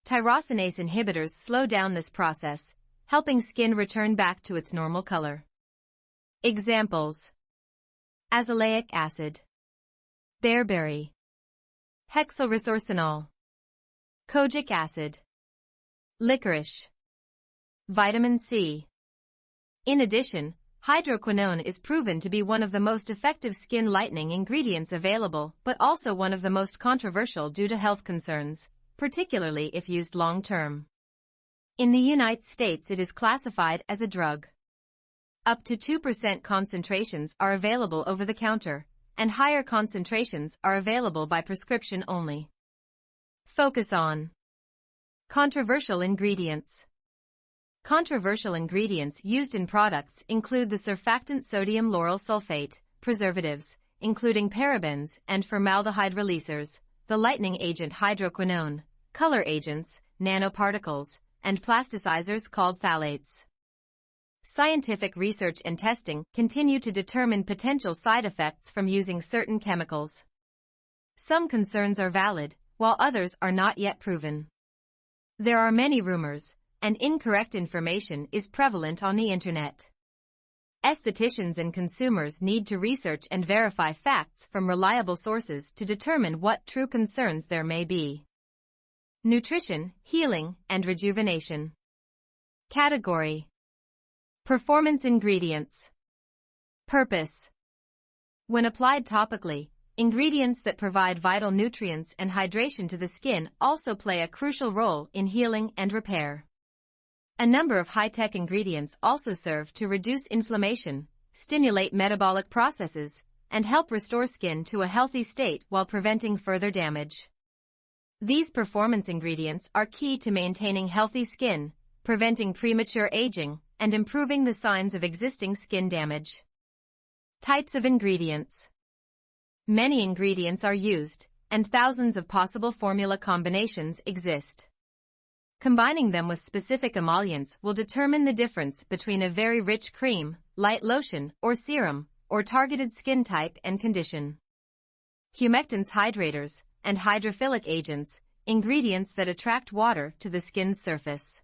Tyrosinase inhibitors slow down this process, helping skin return back to its normal color. Examples: azelaic acid, bearberry, hexylresorcinol, kojic acid, licorice, vitamin C. In addition, hydroquinone is proven to be one of the most effective skin lightening ingredients available, but also one of the most controversial due to health concerns, particularly if used long-term. In the United States, it is classified as a drug. Up to 2% concentrations are available over the counter, and higher concentrations are available by prescription only. Focus on controversial ingredients. Controversial ingredients used in products include the surfactant sodium lauryl sulfate, preservatives, including parabens and formaldehyde releasers, the lightening agent hydroquinone, color agents, nanoparticles, and plasticizers called phthalates. Scientific research and testing continue to determine potential side effects from using certain chemicals. Some concerns are valid, while others are not yet proven. There are many rumors, and incorrect information is prevalent on the internet. Estheticians and consumers need to research and verify facts from reliable sources to determine what true concerns there may be. Nutrition, healing, and rejuvenation. Category: Performance ingredients. Purpose: when applied topically, ingredients that provide vital nutrients and hydration to the skin also play a crucial role in healing and repair. A number of high-tech ingredients also serve to reduce inflammation, stimulate metabolic processes, and help restore skin to a healthy state while preventing further damage. These performance ingredients are key to maintaining healthy skin, preventing premature aging, and improving the signs of existing skin damage. Types of ingredients. Many ingredients are used, and thousands of possible formula combinations exist. Combining them with specific emollients will determine the difference between a very rich cream, light lotion, or serum, or targeted skin type and condition. Humectants, hydrators, and hydrophilic agents, ingredients that attract water to the skin's surface.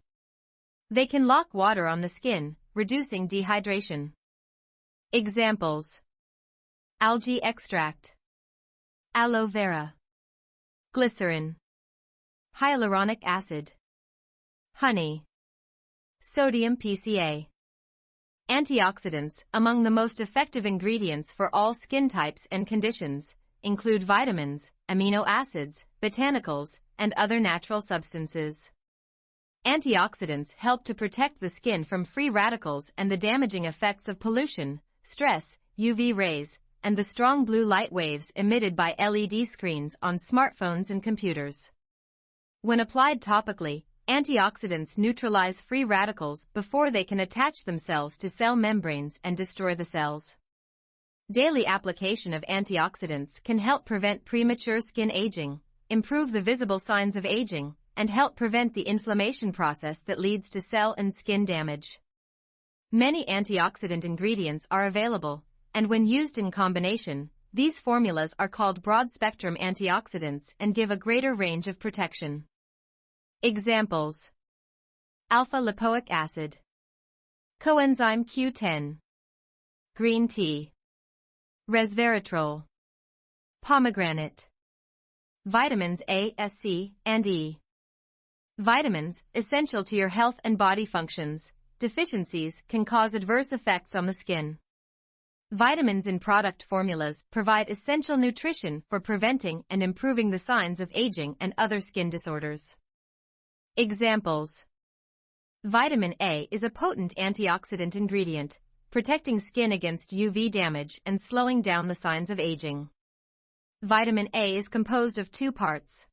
They can lock water on the skin, reducing dehydration. Examples: algae extract, aloe vera, glycerin, hyaluronic acid, honey, sodium PCA. Antioxidants. Among the most effective ingredients for all skin types and conditions include vitamins, amino acids, botanicals, and other natural substances. Antioxidants help to protect the skin from free radicals and the damaging effects of pollution, stress, UV rays, and the strong blue light waves emitted by LED screens on smartphones and computers. When applied topically, antioxidants neutralize free radicals before they can attach themselves to cell membranes and destroy the cells. Daily application of antioxidants can help prevent premature skin aging, improve the visible signs of aging, and help prevent the inflammation process that leads to cell and skin damage. Many antioxidant ingredients are available, and when used in combination, these formulas are called broad-spectrum antioxidants and give a greater range of protection. Examples: alpha-lipoic acid, coenzyme Q10, green tea, resveratrol, pomegranate, vitamins A, C, and E. Vitamins, essential to your health and body functions. Deficiencies can cause adverse effects on the skin. Vitamins in product formulas provide essential nutrition for preventing and improving the signs of aging and other skin disorders. Examples: vitamin A is a potent antioxidant ingredient, protecting skin against UV damage and slowing down the signs of aging. Vitamin A is composed of two parts.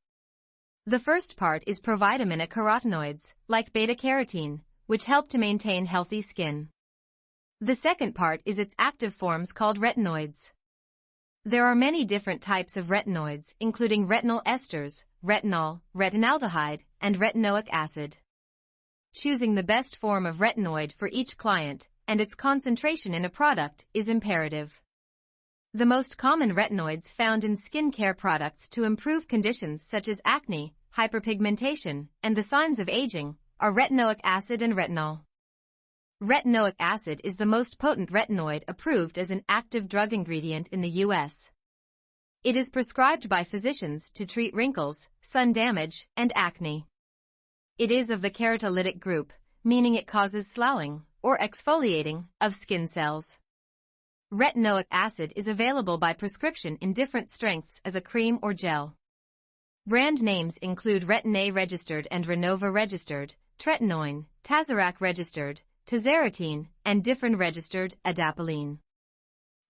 The first part is provitamin carotenoids, like beta-carotene, which help to maintain healthy skin. The second part is its active forms called retinoids. There are many different types of retinoids, including retinol esters, retinol, retinaldehyde, and retinoic acid. Choosing the best form of retinoid for each client and its concentration in a product is imperative. The most common retinoids found in skincare products to improve conditions such as acne, hyperpigmentation, and the signs of aging are retinoic acid and retinol. Retinoic acid is the most potent retinoid approved as an active drug ingredient in the U.S. It is prescribed by physicians to treat wrinkles, sun damage, and acne. It is of the keratolytic group, meaning it causes sloughing, or exfoliating, of skin cells. Retinoic acid is available by prescription in different strengths as a cream or gel. Brand names include Retin-A registered and Renova registered, Tretinoin, Tazorac registered, Tazarotene, and Differin registered, Adapalene.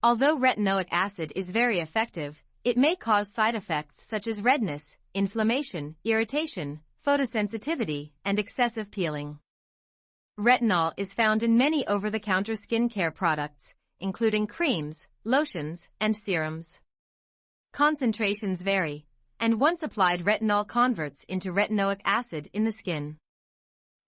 Although retinoic acid is very effective, it may cause side effects such as redness, inflammation, irritation, photosensitivity, and excessive peeling. Retinol is found in many over-the-counter skincare products, including creams, lotions, and serums. Concentrations vary, and once applied retinol converts into retinoic acid in the skin.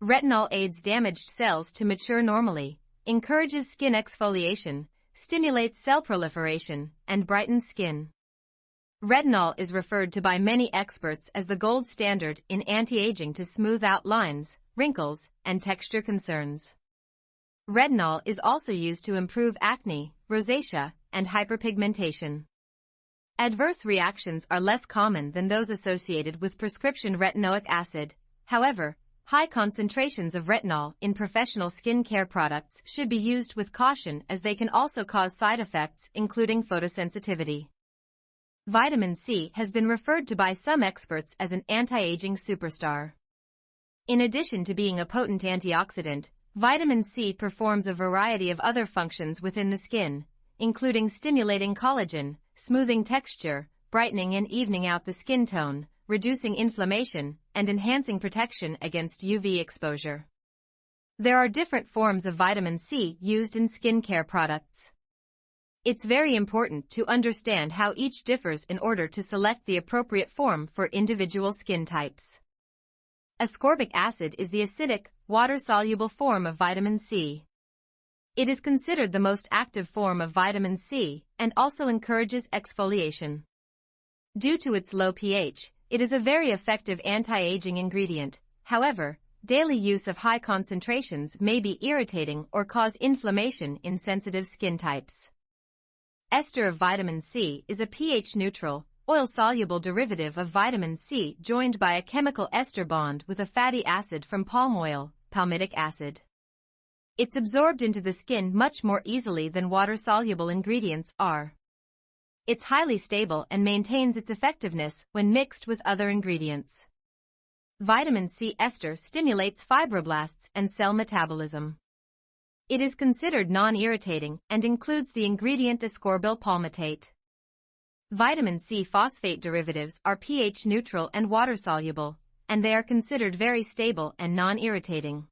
Retinol aids damaged cells to mature normally, encourages skin exfoliation, stimulates cell proliferation, and brightens skin. Retinol is referred to by many experts as the gold standard in anti-aging to smooth out lines, wrinkles, and texture concerns. Retinol is also used to improve acne, rosacea, and hyperpigmentation. Adverse reactions are less common than those associated with prescription retinoic acid. However, high concentrations of retinol in professional skincare products should be used with caution as they can also cause side effects including photosensitivity. Vitamin C has been referred to by some experts as an anti-aging superstar. In addition to being a potent antioxidant, vitamin C performs a variety of other functions within the skin, including stimulating collagen, smoothing texture, brightening and evening out the skin tone, reducing inflammation, and enhancing protection against UV exposure. There are different forms of vitamin C used in skincare products. It's very important to understand how each differs in order to select the appropriate form for individual skin types. Ascorbic acid is the acidic, water-soluble form of vitamin C. It is considered the most active form of vitamin C and also encourages exfoliation. Due to its low pH, it is a very effective anti-aging ingredient. However, daily use of high concentrations may be irritating or cause inflammation in sensitive skin types. Ester of vitamin C is a pH-neutral, oil-soluble derivative of vitamin C joined by a chemical ester bond with a fatty acid from palm oil, palmitic acid. It's absorbed into the skin much more easily than water-soluble ingredients are. It's highly stable and maintains its effectiveness when mixed with other ingredients. Vitamin C ester stimulates fibroblasts and cell metabolism. It is considered non-irritating and includes the ingredient ascorbyl palmitate. Vitamin C phosphate derivatives are pH-neutral and water-soluble, and they are considered very stable and non-irritating.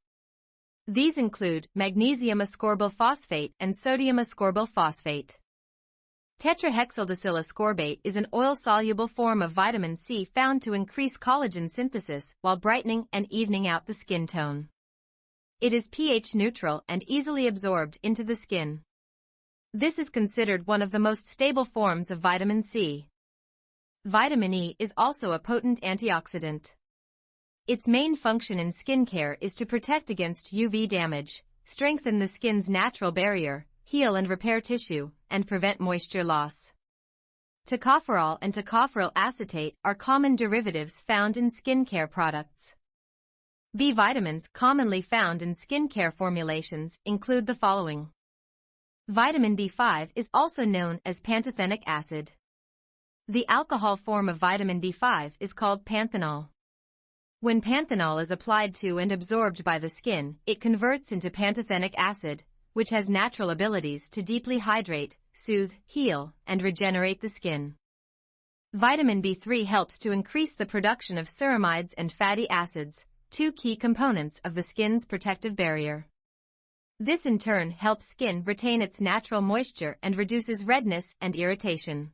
These include magnesium ascorbyl phosphate and sodium ascorbyl phosphate. Tetrahexyldecyl ascorbate is an oil-soluble form of vitamin C found to increase collagen synthesis while brightening and evening out the skin tone. It is pH-neutral and easily absorbed into the skin. This is considered one of the most stable forms of vitamin C. Vitamin E is also a potent antioxidant. Its main function in skincare is to protect against UV damage, strengthen the skin's natural barrier, heal and repair tissue, and prevent moisture loss. Tocopherol and tocopheryl acetate are common derivatives found in skincare products. B vitamins commonly found in skincare formulations include the following. Vitamin B5 is also known as pantothenic acid. The alcohol form of vitamin B5 is called panthenol. When panthenol is applied to and absorbed by the skin, it converts into pantothenic acid, which has natural abilities to deeply hydrate, soothe, heal, and regenerate the skin. Vitamin B3 helps to increase the production of ceramides and fatty acids, two key components of the skin's protective barrier. This in turn helps skin retain its natural moisture and reduces redness and irritation.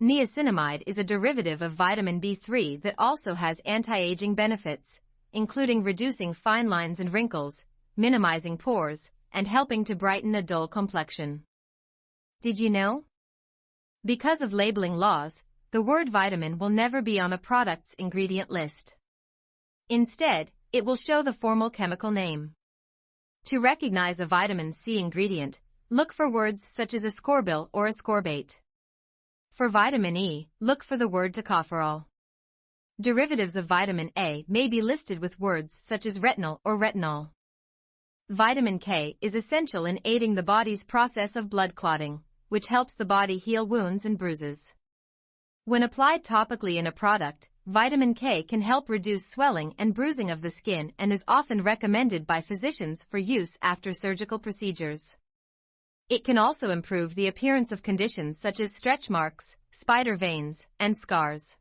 Niacinamide is a derivative of vitamin B3 that also has anti-aging benefits, including reducing fine lines and wrinkles, minimizing pores, and helping to brighten a dull complexion. Did you know? Because of labeling laws, the word vitamin will never be on a product's ingredient list. Instead, it will show the formal chemical name. To recognize a vitamin C ingredient, look for words such as ascorbyl or ascorbate. For vitamin E, look for the word tocopherol. Derivatives of vitamin A may be listed with words such as retinol or retinol. Vitamin K is essential in aiding the body's process of blood clotting, which helps the body heal wounds and bruises. When applied topically in a product, vitamin K can help reduce swelling and bruising of the skin and is often recommended by physicians for use after surgical procedures. It can also improve the appearance of conditions such as stretch marks, spider veins, and scars.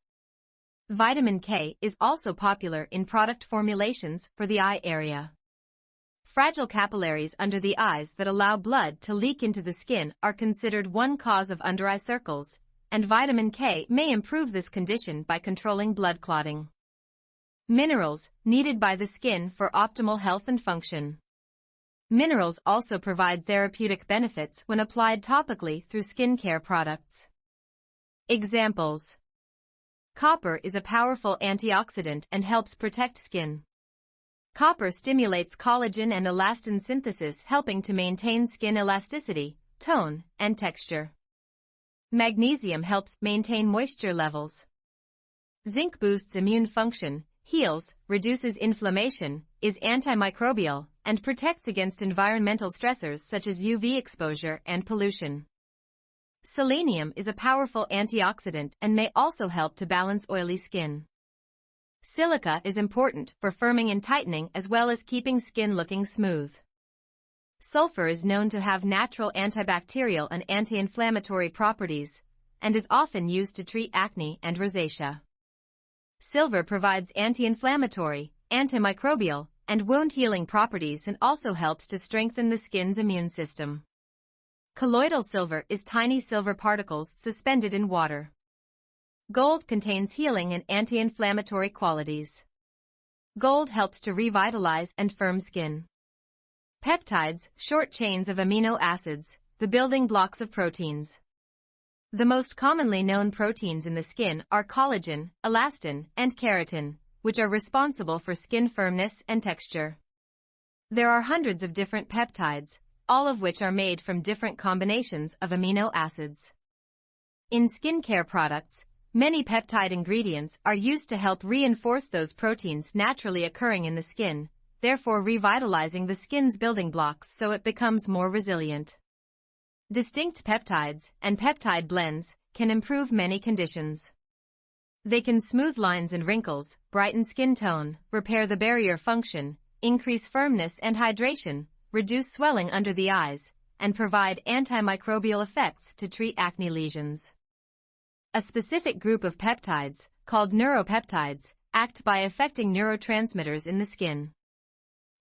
Vitamin K is also popular in product formulations for the eye area. Fragile capillaries under the eyes that allow blood to leak into the skin are considered one cause of under-eye circles, and vitamin K may improve this condition by controlling blood clotting. Minerals, needed by the skin for optimal health and function. Minerals also provide therapeutic benefits when applied topically through skincare products. Examples. Copper is a powerful antioxidant and helps protect skin. Copper stimulates collagen and elastin synthesis, helping to maintain skin elasticity, tone, and texture. Magnesium helps maintain moisture levels. Zinc boosts immune function, heals, reduces inflammation, is antimicrobial, and protects against environmental stressors such as UV exposure and pollution. Selenium is a powerful antioxidant and may also help to balance oily skin. Silica is important for firming and tightening as well as keeping skin looking smooth. Sulfur is known to have natural antibacterial and anti-inflammatory properties, and is often used to treat acne and rosacea. Silver provides anti-inflammatory, antimicrobial, and wound-healing properties and also helps to strengthen the skin's immune system. Colloidal silver is tiny silver particles suspended in water. Gold contains healing and anti-inflammatory qualities. Gold helps to revitalize and firm skin. Peptides, short chains of amino acids, the building blocks of proteins. The most commonly known proteins in the skin are collagen, elastin, and keratin, which are responsible for skin firmness and texture. There are hundreds of different peptides, all of which are made from different combinations of amino acids. In skincare products, many peptide ingredients are used to help reinforce those proteins naturally occurring in the skin, therefore revitalizing the skin's building blocks so it becomes more resilient. Distinct peptides and peptide blends can improve many conditions. They can smooth lines and wrinkles, brighten skin tone, repair the barrier function, increase firmness and hydration, reduce swelling under the eyes, and provide antimicrobial effects to treat acne lesions. A specific group of peptides, called neuropeptides, act by affecting neurotransmitters in the skin.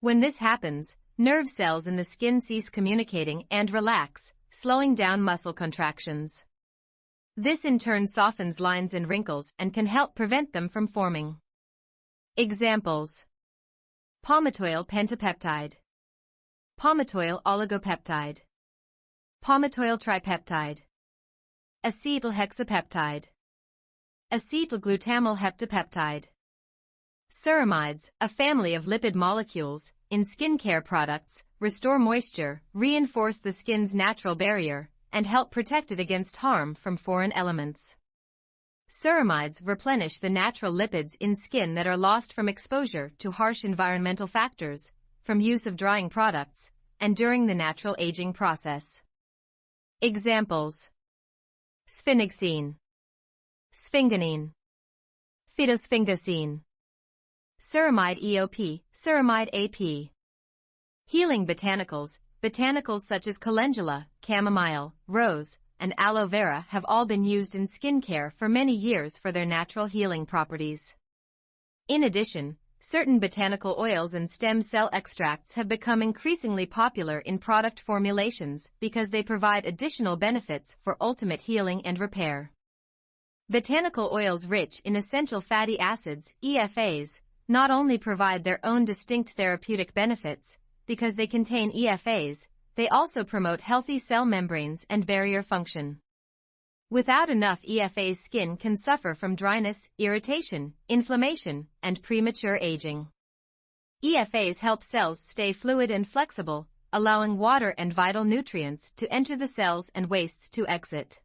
When this happens, nerve cells in the skin cease communicating and relax, slowing down muscle contractions. This in turn softens lines and wrinkles and can help prevent them from forming. Examples. Palmitoyl pentapeptide, palmitoyl oligopeptide, palmitoyl tripeptide, acetylhexapeptide, acetylglutamyl heptapeptide. Ceramides, a family of lipid molecules, in skincare products, restore moisture, reinforce the skin's natural barrier, and help protect it against harm from foreign elements. Ceramides replenish the natural lipids in skin that are lost from exposure to harsh environmental factors, from use of drying products, and during the natural aging process. Examples. Sphingosine, sphingonine, phytosphingosine, ceramide EOP, ceramide AP. Healing botanicals, botanicals such as calendula, chamomile, rose, and aloe vera have all been used in skincare for many years for their natural healing properties. In addition, certain botanical oils and stem cell extracts have become increasingly popular in product formulations because they provide additional benefits for ultimate healing and repair. Botanical oils rich in essential fatty acids, EFAs, not only provide their own distinct therapeutic benefits, because they contain EFAs, they also promote healthy cell membranes and barrier function. Without enough EFAs, skin can suffer from dryness, irritation, inflammation, and premature aging. EFAs help cells stay fluid and flexible, allowing water and vital nutrients to enter the cells and wastes to exit.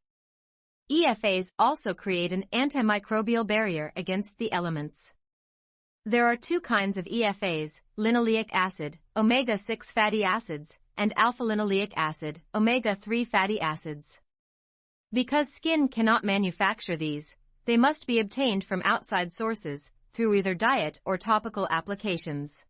EFAs also create an antimicrobial barrier against the elements. There are two kinds of EFAs, linoleic acid, omega-6 fatty acids, and alpha-linoleic acid, omega-3 fatty acids. Because skin cannot manufacture these, they must be obtained from outside sources, through either diet or topical applications.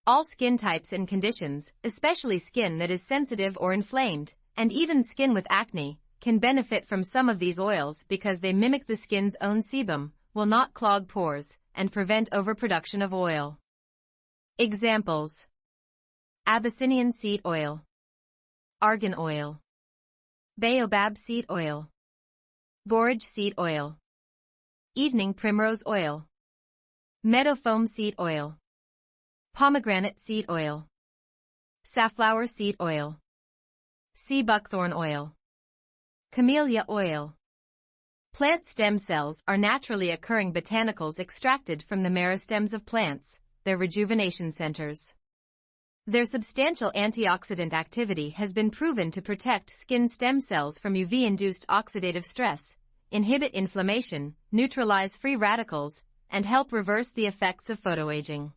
All skin types and conditions, especially skin that is sensitive or inflamed, and even skin with acne, can benefit from some of these oils because they mimic the skin's own sebum, will not clog pores, and prevent overproduction of oil. Examples. Abyssinian seed oil, argan oil, baobab seed oil, borage seed oil, evening primrose oil, meadow foam seed oil, pomegranate seed oil, safflower seed oil, sea buckthorn oil, camellia oil, Plant stem cells are naturally occurring botanicals extracted from the meristems of plants, their rejuvenation centers. Their substantial antioxidant activity has been proven to protect skin stem cells from UV-induced oxidative stress, inhibit inflammation, neutralize free radicals, and help reverse the effects of photoaging.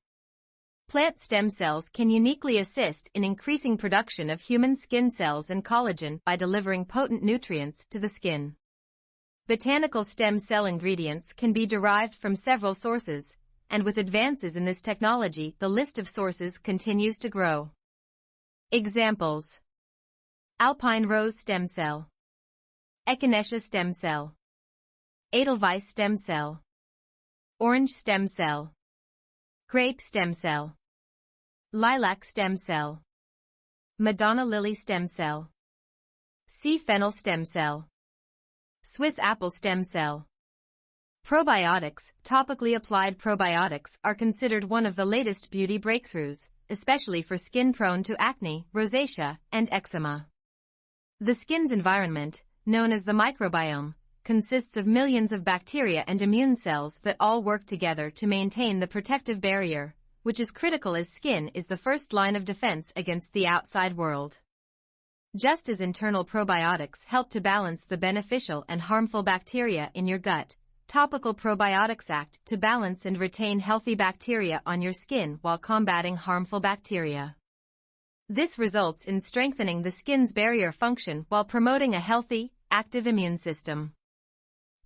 Plant stem cells can uniquely assist in increasing production of human skin cells and collagen by delivering potent nutrients to the skin. Botanical stem cell ingredients can be derived from several sources, and with advances in this technology, the list of sources continues to grow. Examples: Alpine rose stem cell, Echinacea stem cell, Edelweiss stem cell, orange stem cell, grape stem cell, lilac stem cell, Madonna lily stem cell, sea fennel stem cell, Swiss apple stem cell. Probiotics. Topically applied probiotics are considered one of the latest beauty breakthroughs, especially for skin prone to acne, rosacea, and eczema. The skin's environment, known as the microbiome, consists of millions of bacteria and immune cells that all work together to maintain the protective barrier, which is critical as skin is the first line of defense against the outside world. Just as internal probiotics help to balance the beneficial and harmful bacteria in your gut, topical probiotics act to balance and retain healthy bacteria on your skin while combating harmful bacteria. This results in strengthening the skin's barrier function while promoting a healthy, active immune system.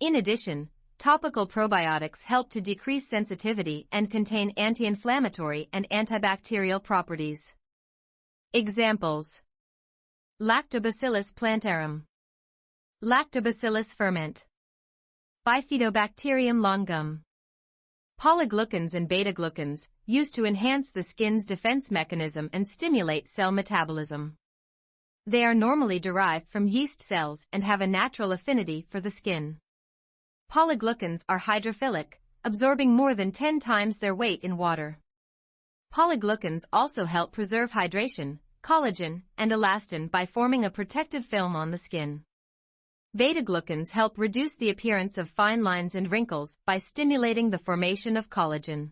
In addition, topical probiotics help to decrease sensitivity and contain anti-inflammatory and antibacterial properties. Examples: Lactobacillus plantarum, Lactobacillus ferment, Bifidobacterium longum. Polyglucans and beta-glucans, used to enhance the skin's defense mechanism and stimulate cell metabolism. They are normally derived from yeast cells and have a natural affinity for the skin. Polyglucans are hydrophilic, absorbing more than 10 times their weight in water. Polyglucans also help preserve hydration, collagen, and elastin by forming a protective film on the skin. Beta-glucans help reduce the appearance of fine lines and wrinkles by stimulating the formation of collagen.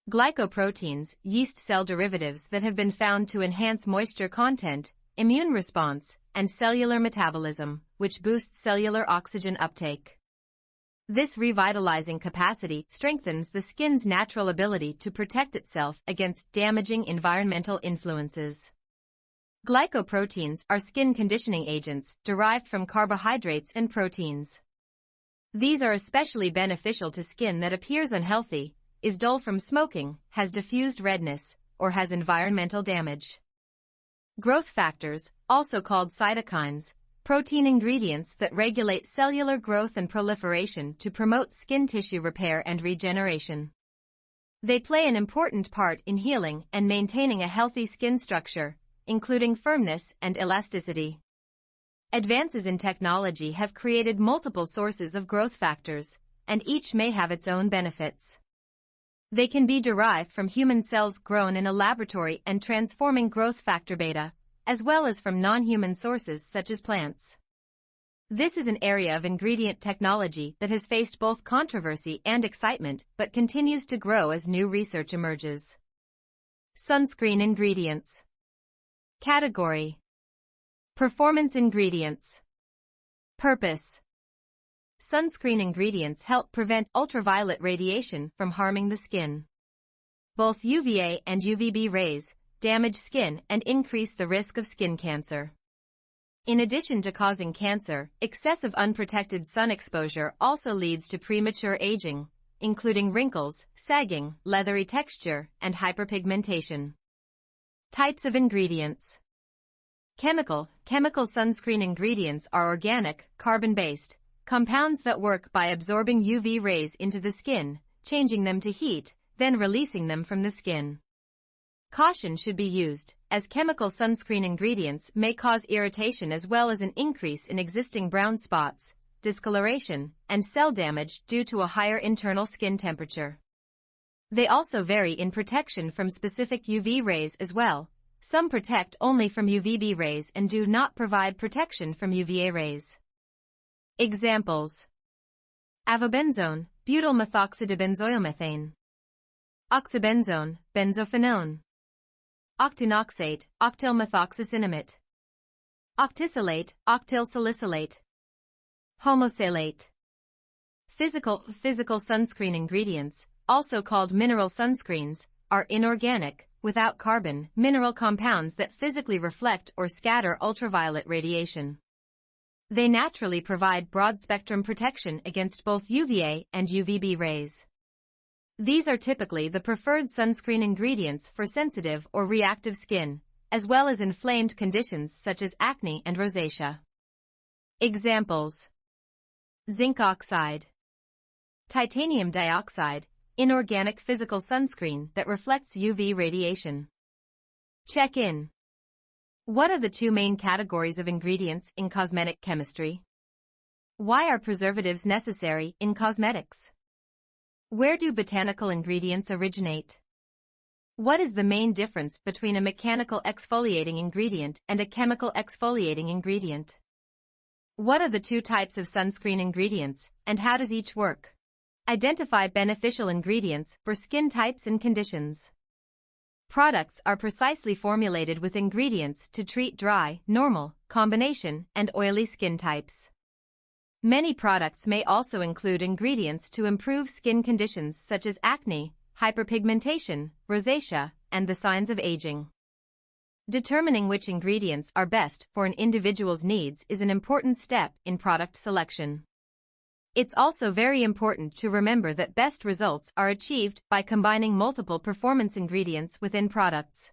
Glycoproteins, yeast cell derivatives that have been found to enhance moisture content, immune response, and cellular metabolism, which boosts cellular oxygen uptake. This revitalizing capacity strengthens the skin's natural ability to protect itself against damaging environmental influences. Glycoproteins are skin conditioning agents derived from carbohydrates and proteins. These are especially beneficial to skin that appears unhealthy, is dull from smoking, has diffused redness, or has environmental damage. Growth factors, also called cytokines, protein ingredients that regulate cellular growth and proliferation to promote skin tissue repair and regeneration. They play an important part in healing and maintaining a healthy skin structure, including firmness and elasticity. Advances in technology have created multiple sources of growth factors, and each may have its own benefits. They can be derived from human cells grown in a laboratory and transforming growth factor beta, as well as from non-human sources such as plants. This is an area of ingredient technology that has faced both controversy and excitement but continues to grow as new research emerges. Sunscreen ingredients. Category: Performance ingredients. Purpose: Sunscreen ingredients help prevent ultraviolet radiation from harming the skin. Both UVA and UVB rays damage skin and increase the risk of skin cancer. In addition to causing cancer, excessive unprotected sun exposure also leads to premature aging, including wrinkles, sagging, leathery texture, and hyperpigmentation. Types of ingredients. Chemical sunscreen ingredients are organic, carbon-based compounds that work by absorbing UV rays into the skin, changing them to heat, then releasing them from the skin. Caution should be used, as chemical sunscreen ingredients may cause irritation as well as an increase in existing brown spots, discoloration, and cell damage due to a higher internal skin temperature. They also vary in protection from specific UV rays as well. Some protect only from UVB rays and do not provide protection from UVA rays. Examples: avobenzone, butyl methoxydibenzoylmethane. Oxybenzone, benzophenone. Octinoxate, octylmethoxycinnamate. Octisalate, octylsalicylate. Homosalate. Physical sunscreen ingredients, also called mineral sunscreens, are inorganic, without carbon, mineral compounds that physically reflect or scatter ultraviolet radiation. They naturally provide broad-spectrum protection against both UVA and UVB rays. These are typically the preferred sunscreen ingredients for sensitive or reactive skin, as well as inflamed conditions such as acne and rosacea. Examples: zinc oxide, titanium dioxide, inorganic physical sunscreen that reflects UV radiation. Check-in. What are the two main categories of ingredients in cosmetic chemistry? Why are preservatives necessary in cosmetics? Where do botanical ingredients originate? What is the main difference between a mechanical exfoliating ingredient and a chemical exfoliating ingredient? What are the two types of sunscreen ingredients, and how does each work? Identify beneficial ingredients for skin types and conditions. Products are precisely formulated with ingredients to treat dry, normal, combination, and oily skin types. Many products may also include ingredients to improve skin conditions such as acne, hyperpigmentation, rosacea, and the signs of aging. Determining which ingredients are best for an individual's needs is an important step in product selection. It's also very important to remember that best results are achieved by combining multiple performance ingredients within products.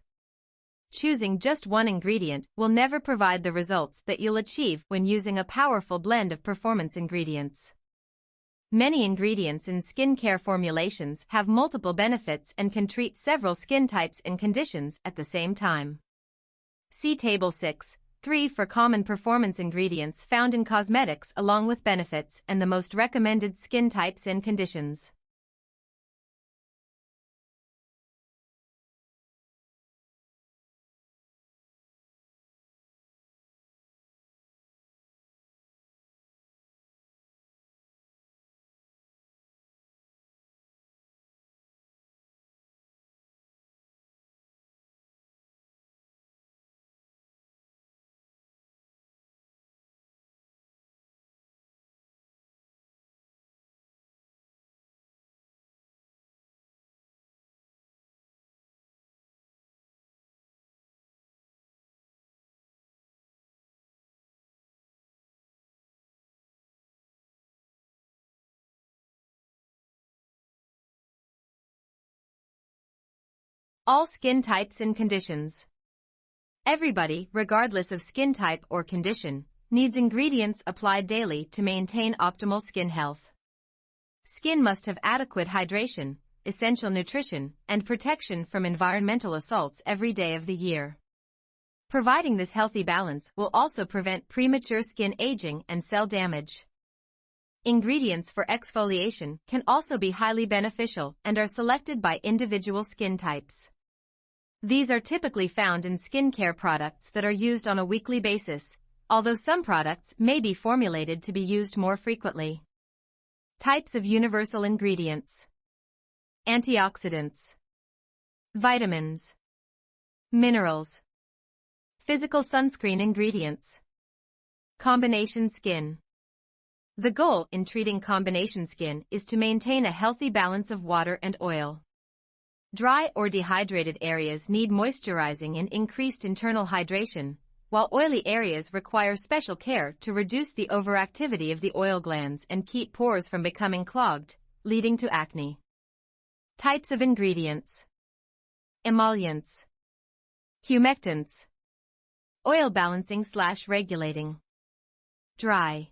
Choosing just one ingredient will never provide the results that you'll achieve when using a powerful blend of performance ingredients. Many ingredients in skincare formulations have multiple benefits and can treat several skin types and conditions at the same time. See Table 6.3 for common performance ingredients found in cosmetics along with benefits and the most recommended skin types and conditions. All skin types and conditions. Everybody, regardless of skin type or condition, needs ingredients applied daily to maintain optimal skin health. Skin must have adequate hydration, essential nutrition, and protection from environmental assaults every day of the year. Providing this healthy balance will also prevent premature skin aging and cell damage. Ingredients for exfoliation can also be highly beneficial and are selected by individual skin types. These are typically found in skincare products that are used on a weekly basis, although some products may be formulated to be used more frequently. Types of universal ingredients: antioxidants, vitamins, minerals, physical sunscreen ingredients, combination skin. The goal in treating combination skin is to maintain a healthy balance of water and oil. Dry or dehydrated areas need moisturizing and increased internal hydration, while oily areas require special care to reduce the overactivity of the oil glands and keep pores from becoming clogged, leading to acne. Types of ingredients: emollients, humectants, oil balancing/regulating. Dry.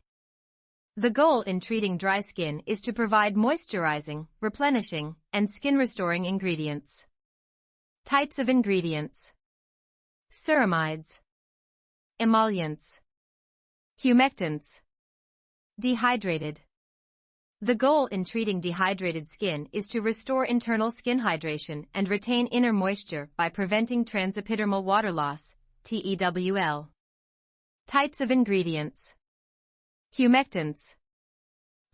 The goal in treating dry skin is to provide moisturizing, replenishing, and skin-restoring ingredients. Types of ingredients: ceramides, emollients, humectants, dehydrated. The goal in treating dehydrated skin is to restore internal skin hydration and retain inner moisture by preventing transepidermal water loss, TEWL. Types of ingredients: humectants,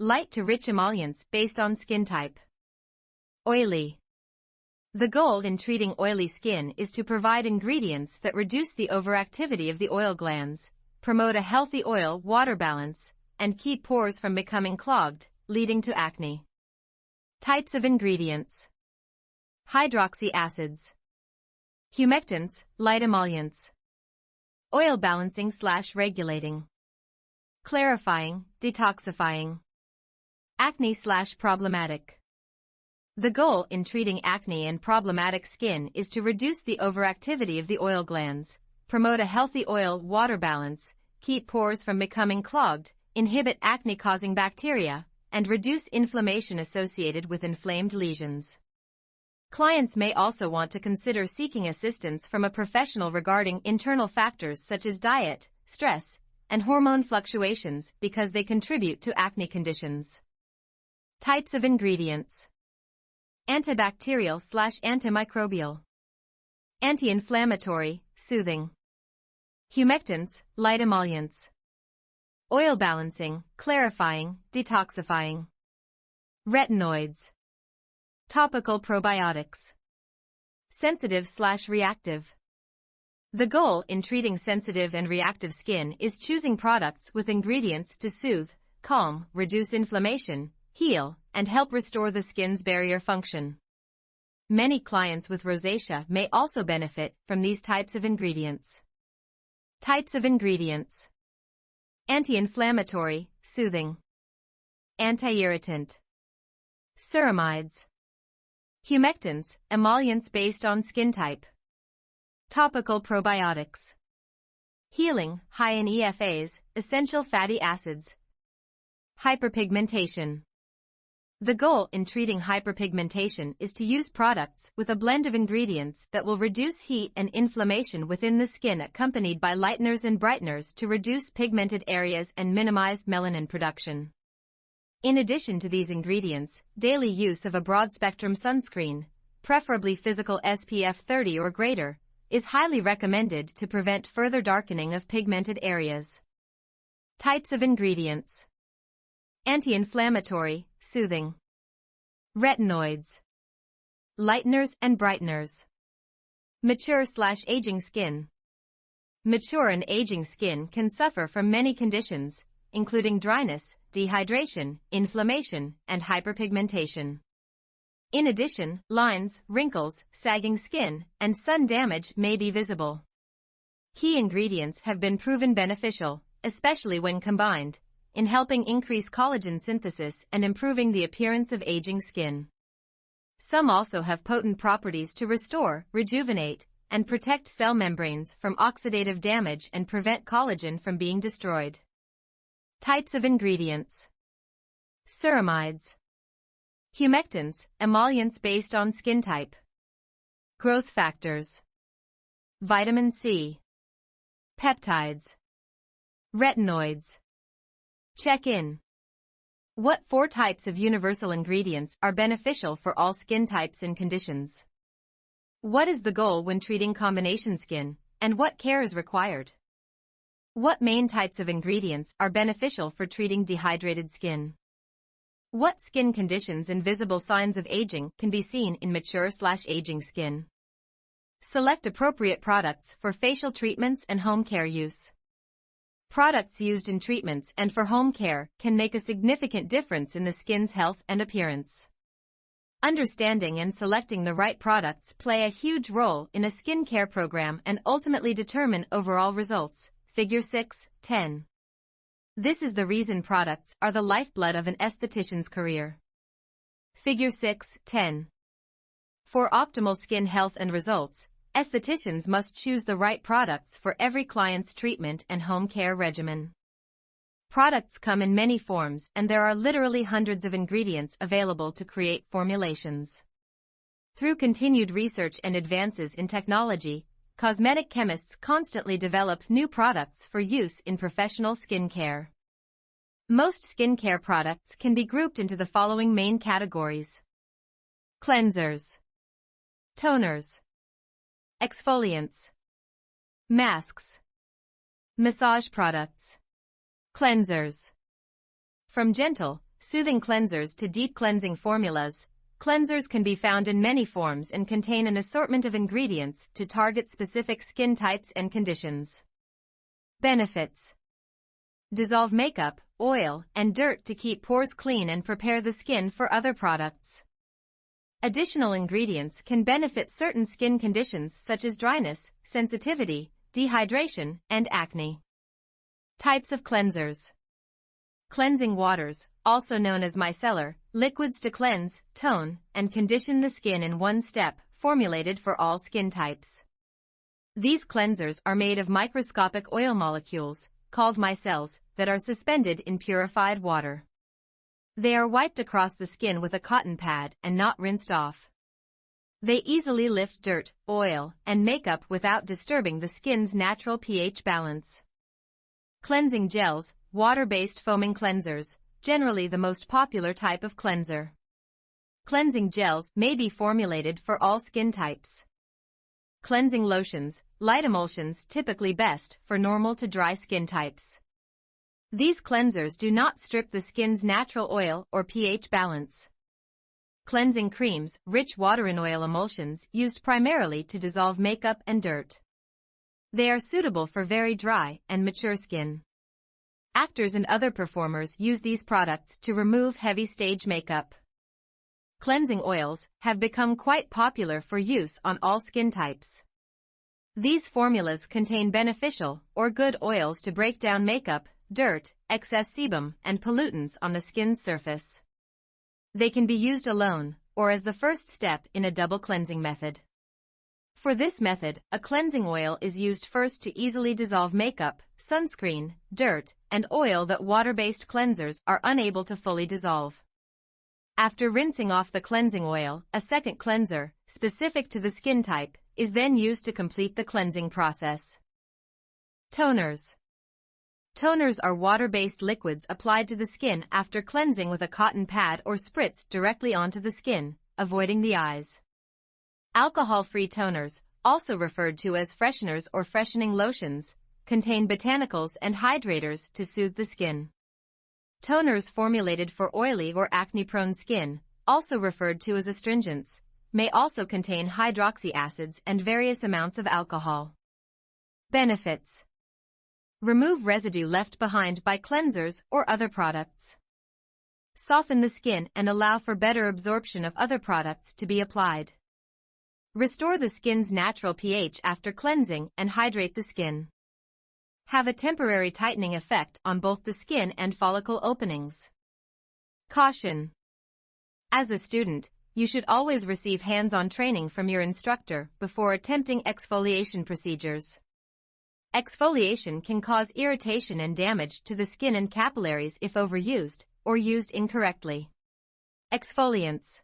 light to rich emollients based on skin type. Oily. The goal in treating oily skin is to provide ingredients that reduce the overactivity of the oil glands, promote a healthy oil-water balance, and keep pores from becoming clogged, leading to acne. Types of ingredients. Hydroxy acids. Humectants, light emollients. Oil balancing/regulating. Clarifying, detoxifying. Acne/problematic. The goal in treating acne and problematic skin is to reduce the overactivity of the oil glands, promote a healthy oil-water balance, keep pores from becoming clogged, inhibit acne-causing bacteria, and reduce inflammation associated with inflamed lesions. Clients may also want to consider seeking assistance from a professional regarding internal factors such as diet, stress, and hormone fluctuations because they contribute to acne conditions. Types of ingredients. Antibacterial/antimicrobial. Anti-inflammatory, soothing. Humectants, light emollients. Oil balancing, clarifying, detoxifying. Retinoids. Topical probiotics. Sensitive/reactive. The goal in treating sensitive and reactive skin is choosing products with ingredients to soothe, calm, reduce inflammation, heal, and help restore the skin's barrier function. Many clients with rosacea may also benefit from these types of ingredients. Types of ingredients. Anti-inflammatory, soothing. Anti-irritant. Ceramides. Humectants, emollients based on skin type. Topical probiotics. Healing, high in EFAs, essential fatty acids. Hyperpigmentation. The goal in treating hyperpigmentation is to use products with a blend of ingredients that will reduce heat and inflammation within the skin accompanied by lighteners and brighteners to reduce pigmented areas and minimize melanin production. In addition to these ingredients, daily use of a broad-spectrum sunscreen, preferably physical SPF 30 or greater, is highly recommended to prevent further darkening of pigmented areas. Types of ingredients. Anti-inflammatory, soothing. Retinoids. Lighteners and brighteners. Mature/aging skin. Mature and aging skin can suffer from many conditions, including dryness, dehydration, inflammation, and hyperpigmentation. In addition, lines, wrinkles, sagging skin, and sun damage may be visible. Key ingredients have been proven beneficial, especially when combined, in helping increase collagen synthesis and improving the appearance of aging skin. Some also have potent properties to restore, rejuvenate, and protect cell membranes from oxidative damage and prevent collagen from being destroyed. Types of ingredients. Ceramides. Humectants, emollients based on skin type. Growth factors. Vitamin C. Peptides. Retinoids. Check-in. What 4 types of universal ingredients are beneficial for all skin types and conditions? What is the goal when treating combination skin, and what care is required? What main types of ingredients are beneficial for treating dehydrated skin? What skin conditions and visible signs of aging can be seen in mature/aging skin? Select appropriate products for facial treatments and home care use. Products used in treatments and for home care can make a significant difference in the skin's health and appearance. Understanding and selecting the right products play a huge role in a skincare program and ultimately determine overall results. Figure 6:10. This is the reason products are the lifeblood of an esthetician's career. Figure 6:10. For optimal skin health and results, estheticians must choose the right products for every client's treatment and home care regimen. Products come in many forms and there are literally hundreds of ingredients available to create formulations. Through continued research and advances in technology, cosmetic chemists constantly develop new products for use in professional skincare. Most skincare products can be grouped into the following main categories: cleansers, toners, exfoliants, masks, massage products. Cleansers. From gentle, soothing cleansers to deep cleansing formulas, cleansers can be found in many forms and contain an assortment of ingredients to target specific skin types and conditions. Benefits: dissolve makeup, oil, and dirt to keep pores clean and prepare the skin for other products. Additional ingredients can benefit certain skin conditions such as dryness, sensitivity, dehydration, and acne. Types of cleansers: cleansing waters, also known as micellar, liquids to cleanse, tone, and condition the skin in one step, formulated for all skin types. These cleansers are made of microscopic oil molecules, called micelles, that are suspended in purified water. They are wiped across the skin with a cotton pad and not rinsed off. They easily lift dirt, oil, and makeup without disturbing the skin's natural pH balance. Cleansing gels, water-based foaming cleansers, generally the most popular type of cleanser. Cleansing gels may be formulated for all skin types. Cleansing lotions, light emulsions typically best for normal to dry skin types. These cleansers do not strip the skin's natural oil or pH balance. Cleansing creams, rich water in oil emulsions used primarily to dissolve makeup and dirt. They are suitable for very dry and mature skin. Actors and other performers use these products to remove heavy stage makeup. Cleansing oils have become quite popular for use on all skin types. These formulas contain beneficial or good oils to break down makeup, dirt, excess sebum, and pollutants on the skin's surface. They can be used alone or as the first step in a double cleansing method. For this method, a cleansing oil is used first to easily dissolve makeup, sunscreen, dirt, and oil that water-based cleansers are unable to fully dissolve. After rinsing off the cleansing oil, a second cleanser, specific to the skin type, is then used to complete the cleansing process. Toners. Toners are water-based liquids applied to the skin after cleansing with a cotton pad or spritzed directly onto the skin, avoiding the eyes. Alcohol-free toners, also referred to as fresheners or freshening lotions, contain botanicals and hydrators to soothe the skin. Toners formulated for oily or acne-prone skin, also referred to as astringents, may also contain hydroxy acids and various amounts of alcohol. Benefits: remove residue left behind by cleansers or other products. Soften the skin and allow for better absorption of other products to be applied. Restore the skin's natural pH after cleansing and hydrate the skin. Have a temporary tightening effect on both the skin and follicle openings. Caution: as a student, you should always receive hands-on training from your instructor before attempting exfoliation procedures. Exfoliation can cause irritation and damage to the skin and capillaries if overused or used incorrectly. Exfoliants.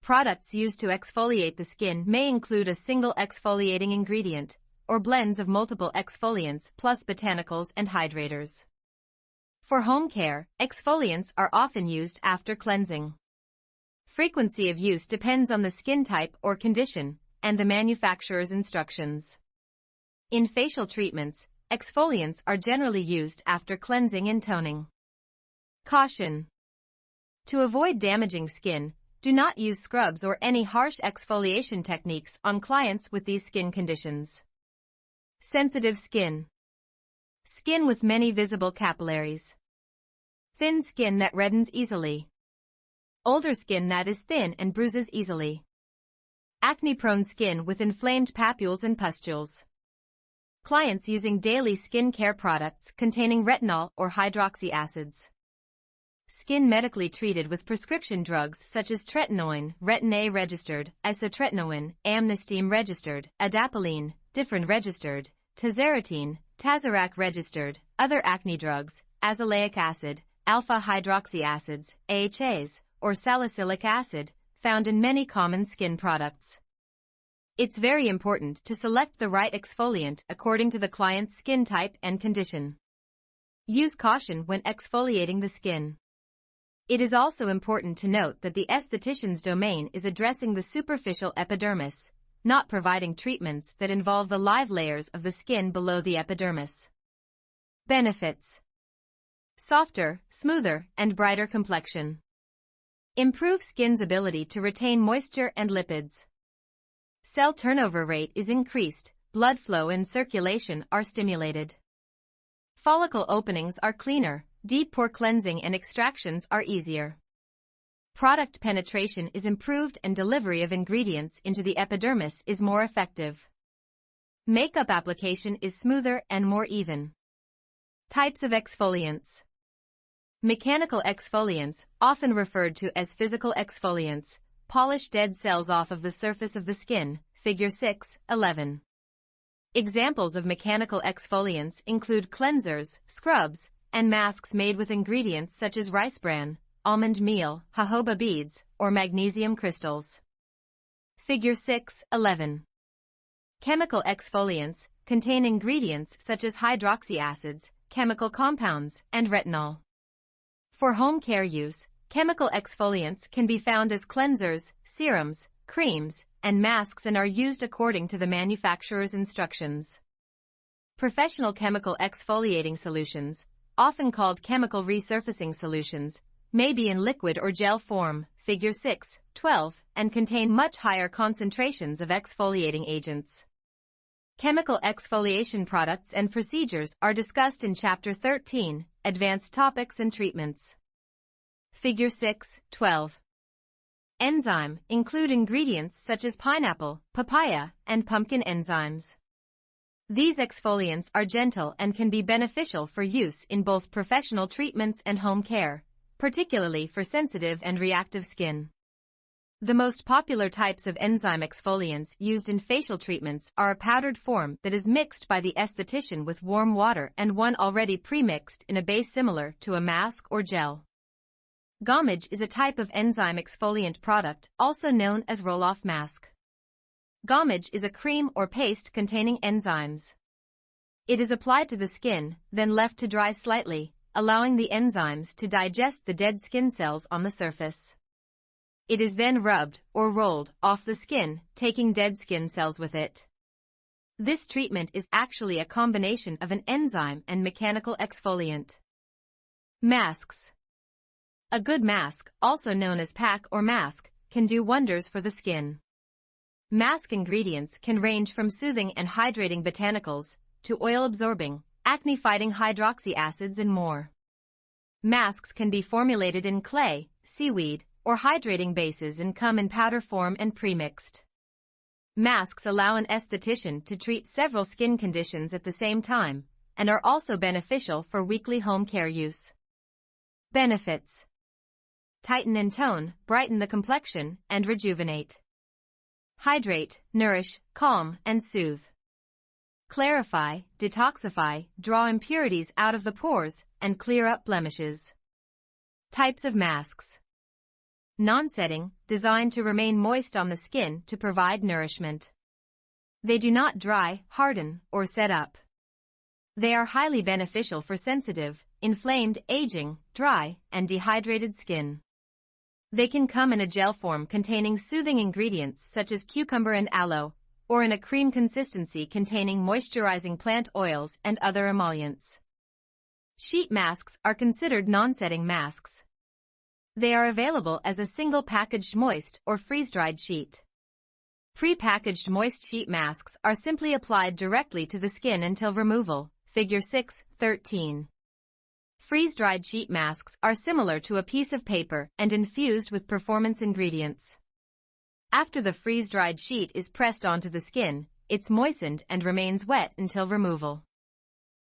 Products used to exfoliate the skin may include a single exfoliating ingredient, or blends of multiple exfoliants plus botanicals and hydrators. For home care, exfoliants are often used after cleansing. Frequency of use depends on the skin type or condition, and the manufacturer's instructions. In facial treatments, exfoliants are generally used after cleansing and toning. Caution: to avoid damaging skin, do not use scrubs or any harsh exfoliation techniques on clients with these skin conditions. Sensitive skin. Skin with many visible capillaries. Thin skin that reddens easily. Older skin that is thin and bruises easily. Acne-prone skin with inflamed papules and pustules. Clients using daily skin care products containing retinol or hydroxy acids. Skin medically treated with prescription drugs such as tretinoin, Retin-A registered, isotretinoin, amnesteem registered, adapalene, Differin registered, tazarotene, Tazorac registered, other acne drugs, azelaic acid, alpha-hydroxy acids, AHAs, or salicylic acid, found in many common skin products. It's very important to select the right exfoliant according to the client's skin type and condition. Use caution when exfoliating the skin. It is also important to note that the esthetician's domain is addressing the superficial epidermis, not providing treatments that involve the live layers of the skin below the epidermis. Benefits: softer, smoother, and brighter complexion. Improve skin's ability to retain moisture and lipids. Cell turnover rate is increased, blood flow and circulation are stimulated. Follicle openings are cleaner, deep pore cleansing and extractions are easier. Product penetration is improved and delivery of ingredients into the epidermis is more effective. Makeup application is smoother and more even. Types of exfoliants. Mechanical exfoliants, often referred to as physical exfoliants, polish dead cells off of the surface of the skin, Figure 6:11. Examples of mechanical exfoliants include cleansers, scrubs, and masks made with ingredients such as rice bran, almond meal, jojoba beads, or magnesium crystals. Figure 6:11. Chemical exfoliants contain ingredients such as hydroxy acids, chemical compounds, and retinol. For home care use, chemical exfoliants can be found as cleansers, serums, creams, and masks and are used according to the manufacturer's instructions. Professional chemical exfoliating solutions, often called chemical resurfacing solutions, may be in liquid or gel form, Figure 6:12, and contain much higher concentrations of exfoliating agents. Chemical exfoliation products and procedures are discussed in Chapter 13, Advanced Topics and Treatments. Figure 6:12. Enzyme include ingredients such as pineapple, papaya, and pumpkin enzymes. These exfoliants are gentle and can be beneficial for use in both professional treatments and home care, particularly for sensitive and reactive skin. The most popular types of enzyme exfoliants used in facial treatments are a powdered form that is mixed by the esthetician with warm water and one already pre-mixed in a base similar to a mask or gel. Gommage is a type of enzyme exfoliant product also known as roll-off mask. Gommage is a cream or paste containing enzymes. It is applied to the skin, then left to dry slightly, allowing the enzymes to digest the dead skin cells on the surface. It is then rubbed or rolled off the skin, taking dead skin cells with it. This treatment is actually a combination of an enzyme and mechanical exfoliant. Masks. A good mask, also known as pack or mask, can do wonders for the skin. Mask ingredients can range from soothing and hydrating botanicals to oil-absorbing, acne-fighting hydroxy acids and more. Masks can be formulated in clay, seaweed, or hydrating bases and come in powder form and pre-mixed. Masks allow an esthetician to treat several skin conditions at the same time and are also beneficial for weekly home care use. Benefits: tighten and tone, brighten the complexion, and rejuvenate. Hydrate, nourish, calm, and soothe. Clarify, detoxify, draw impurities out of the pores, and clear up blemishes. Types of masks. Non-setting, designed to remain moist on the skin to provide nourishment. They do not dry, harden, or set up. They are highly beneficial for sensitive, inflamed, aging, dry, and dehydrated skin. They can come in a gel form containing soothing ingredients such as cucumber and aloe, or in a cream consistency containing moisturizing plant oils and other emollients. Sheet masks are considered non-setting masks. They are available as a single packaged moist or freeze-dried sheet. Pre-packaged moist sheet masks are simply applied directly to the skin until removal, Figure 6:13. Freeze-dried sheet masks are similar to a piece of paper and infused with performance ingredients. After the freeze-dried sheet is pressed onto the skin, it's moistened and remains wet until removal.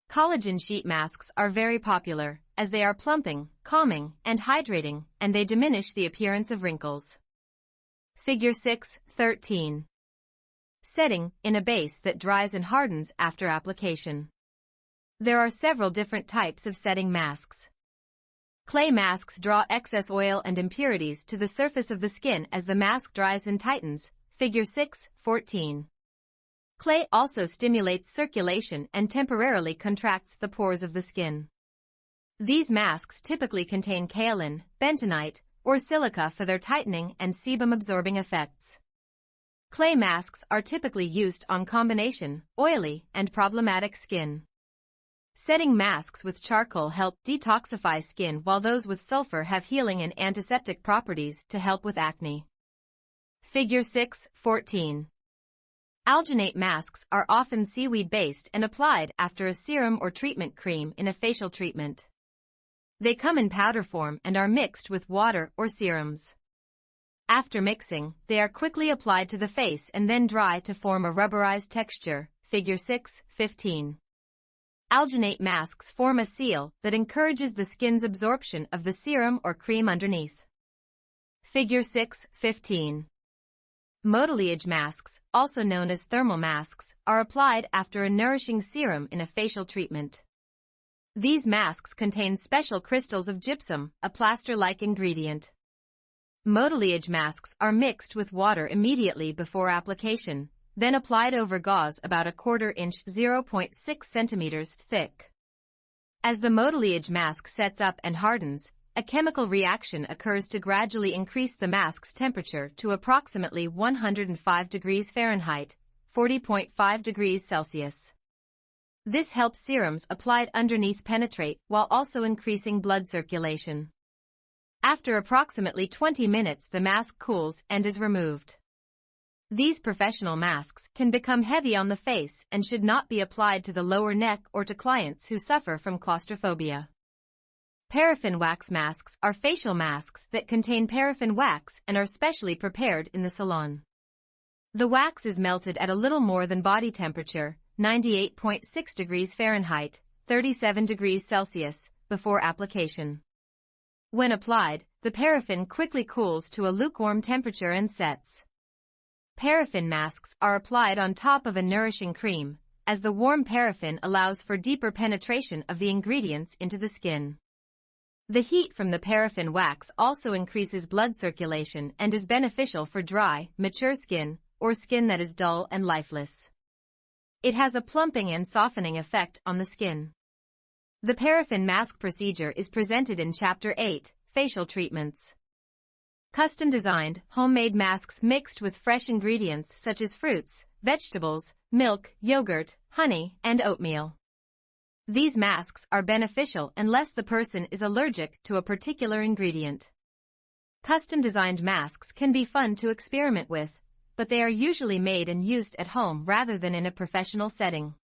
Collagen sheet masks are very popular, as they are plumping, calming, and hydrating, and they diminish the appearance of wrinkles. Figure 6:13. Setting in a base that dries and hardens after application. There are several different types of setting masks. Clay masks draw excess oil and impurities to the surface of the skin as the mask dries and tightens, Figure 6:14. Clay also stimulates circulation and temporarily contracts the pores of the skin. These masks typically contain kaolin, bentonite, or silica for their tightening and sebum-absorbing effects. Clay masks are typically used on combination, oily, and problematic skin. Setting masks with charcoal help detoxify skin, while those with sulfur have healing and antiseptic properties to help with acne. Figure 6.14. Alginate masks are often seaweed-based and applied after a serum or treatment cream in a facial treatment. They come in powder form and are mixed with water or serums. After mixing, they are quickly applied to the face and then dry to form a rubberized texture. Figure 6.15. Alginate masks form a seal that encourages the skin's absorption of the serum or cream underneath. Figure 6.15. Modeliage masks, also known as thermal masks, are applied after a nourishing serum in a facial treatment. These masks contain special crystals of gypsum, a plaster-like ingredient. Modeliage masks are mixed with water immediately before application, then applied over gauze about a 1/4 inch (0.6 centimeters) thick. As the modeliage mask sets up and hardens, a chemical reaction occurs to gradually increase the mask's temperature to approximately 105 degrees Fahrenheit, 40.5 degrees Celsius. This helps serums applied underneath penetrate while also increasing blood circulation. After approximately 20 minutes, the mask cools and is removed. These professional masks can become heavy on the face and should not be applied to the lower neck or to clients who suffer from claustrophobia. Paraffin wax masks are facial masks that contain paraffin wax and are specially prepared in the salon. The wax is melted at a little more than body temperature, 98.6 degrees Fahrenheit, 37 degrees Celsius, before application. When applied, the paraffin quickly cools to a lukewarm temperature and sets. Paraffin masks are applied on top of a nourishing cream, as the warm paraffin allows for deeper penetration of the ingredients into the skin. The heat from the paraffin wax also increases blood circulation and is beneficial for dry, mature skin, or skin that is dull and lifeless. It has a plumping and softening effect on the skin. The paraffin mask procedure is presented in Chapter 8, Facial Treatments. Custom-designed, homemade masks mixed with fresh ingredients such as fruits, vegetables, milk, yogurt, honey, and oatmeal. These masks are beneficial unless the person is allergic to a particular ingredient. Custom-designed masks can be fun to experiment with, but they are usually made and used at home rather than in a professional setting.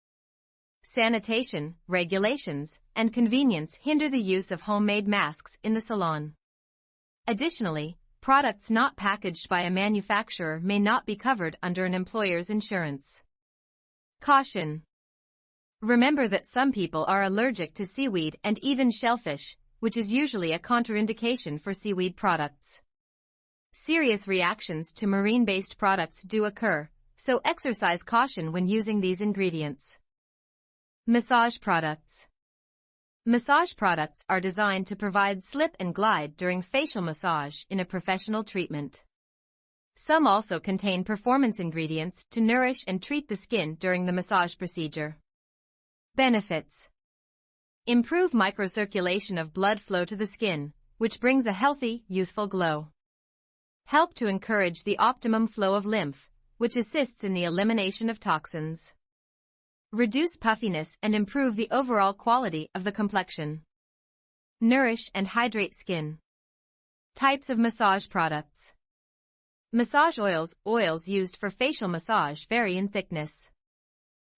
Sanitation, regulations, and convenience hinder the use of homemade masks in the salon. Additionally, products not packaged by a manufacturer may not be covered under an employer's insurance. Caution. Remember that some people are allergic to seaweed and even shellfish, which is usually a contraindication for seaweed products. Serious reactions to marine-based products do occur, so exercise caution when using these ingredients. Massage products. Massage products are designed to provide slip and glide during facial massage in a professional treatment. Some also contain performance ingredients to nourish and treat the skin during the massage procedure. Benefits. Improve microcirculation of blood flow to the skin, which brings a healthy, youthful glow. Help to encourage the optimum flow of lymph, which assists in the elimination of toxins. Reduce puffiness and improve the overall quality of the complexion. Nourish and hydrate skin. Types of massage products. Massage oils. Oils used for facial massage vary in thickness.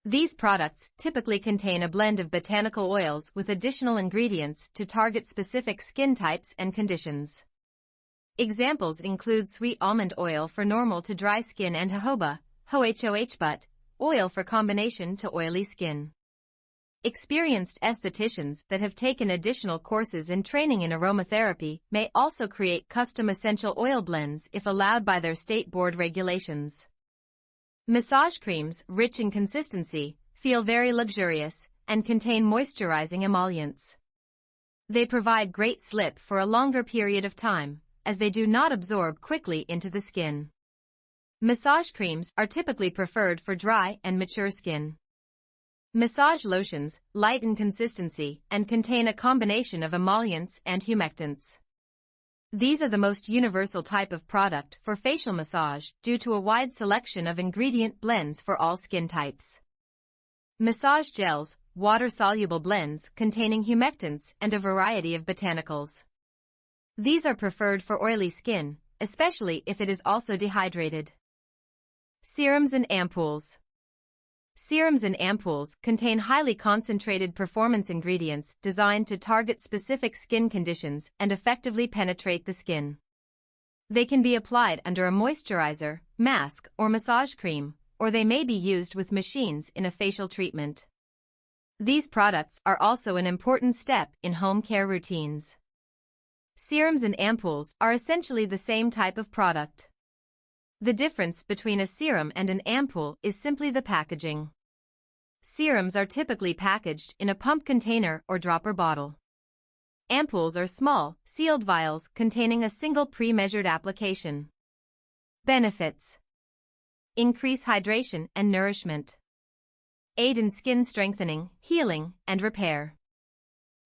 These products typically contain a blend of botanical oils with additional ingredients to target specific skin types and conditions. Examples include sweet almond oil for normal to dry skin and jojoba, butt, oil for combination to oily skin. Experienced estheticians that have taken additional courses and training in aromatherapy may also create custom essential oil blends if allowed by their state board regulations. Massage creams, rich in consistency, feel very luxurious, and contain moisturizing emollients. They provide great slip for a longer period of time, as they do not absorb quickly into the skin. Massage creams are typically preferred for dry and mature skin. Massage lotions, light in consistency, and contain a combination of emollients and humectants. These are the most universal type of product for facial massage due to a wide selection of ingredient blends for all skin types. Massage gels, water-soluble blends containing humectants and a variety of botanicals. These are preferred for oily skin, especially if it is also dehydrated. Serums and ampoules. Serums and ampoules contain highly concentrated performance ingredients designed to target specific skin conditions and effectively penetrate the skin. They can be applied under a moisturizer, mask, or massage cream, or they may be used with machines in a facial treatment. These products are also an important step in home care routines. Serums and ampoules are essentially the same type of product. The difference between a serum and an ampoule is simply the packaging. Serums are typically packaged in a pump container or dropper bottle. Ampoules are small, sealed vials containing a single pre-measured application. Benefits: increase hydration and nourishment. Aid in skin strengthening, healing, and repair.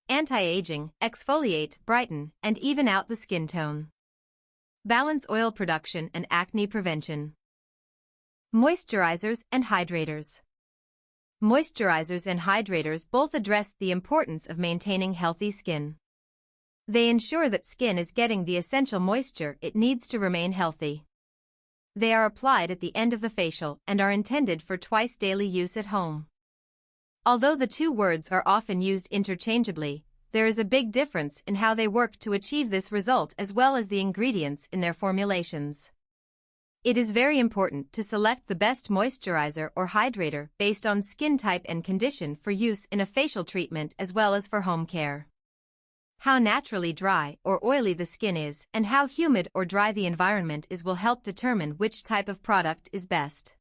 Anti-aging, exfoliate, brighten, and even out the skin tone. Balance oil production and acne prevention. Moisturizers and hydrators. Moisturizers and hydrators both address the importance of maintaining healthy skin. They ensure that skin is getting the essential moisture it needs to remain healthy. They are applied at the end of the facial and are intended for twice daily use at home. Although the two words are often used interchangeably, there is a big difference in how they work to achieve this result as well as the ingredients in their formulations. It is very important to select the best moisturizer or hydrator based on skin type and condition for use in a facial treatment as well as for home care. How naturally dry or oily the skin is and how humid or dry the environment is will help determine which type of product is best.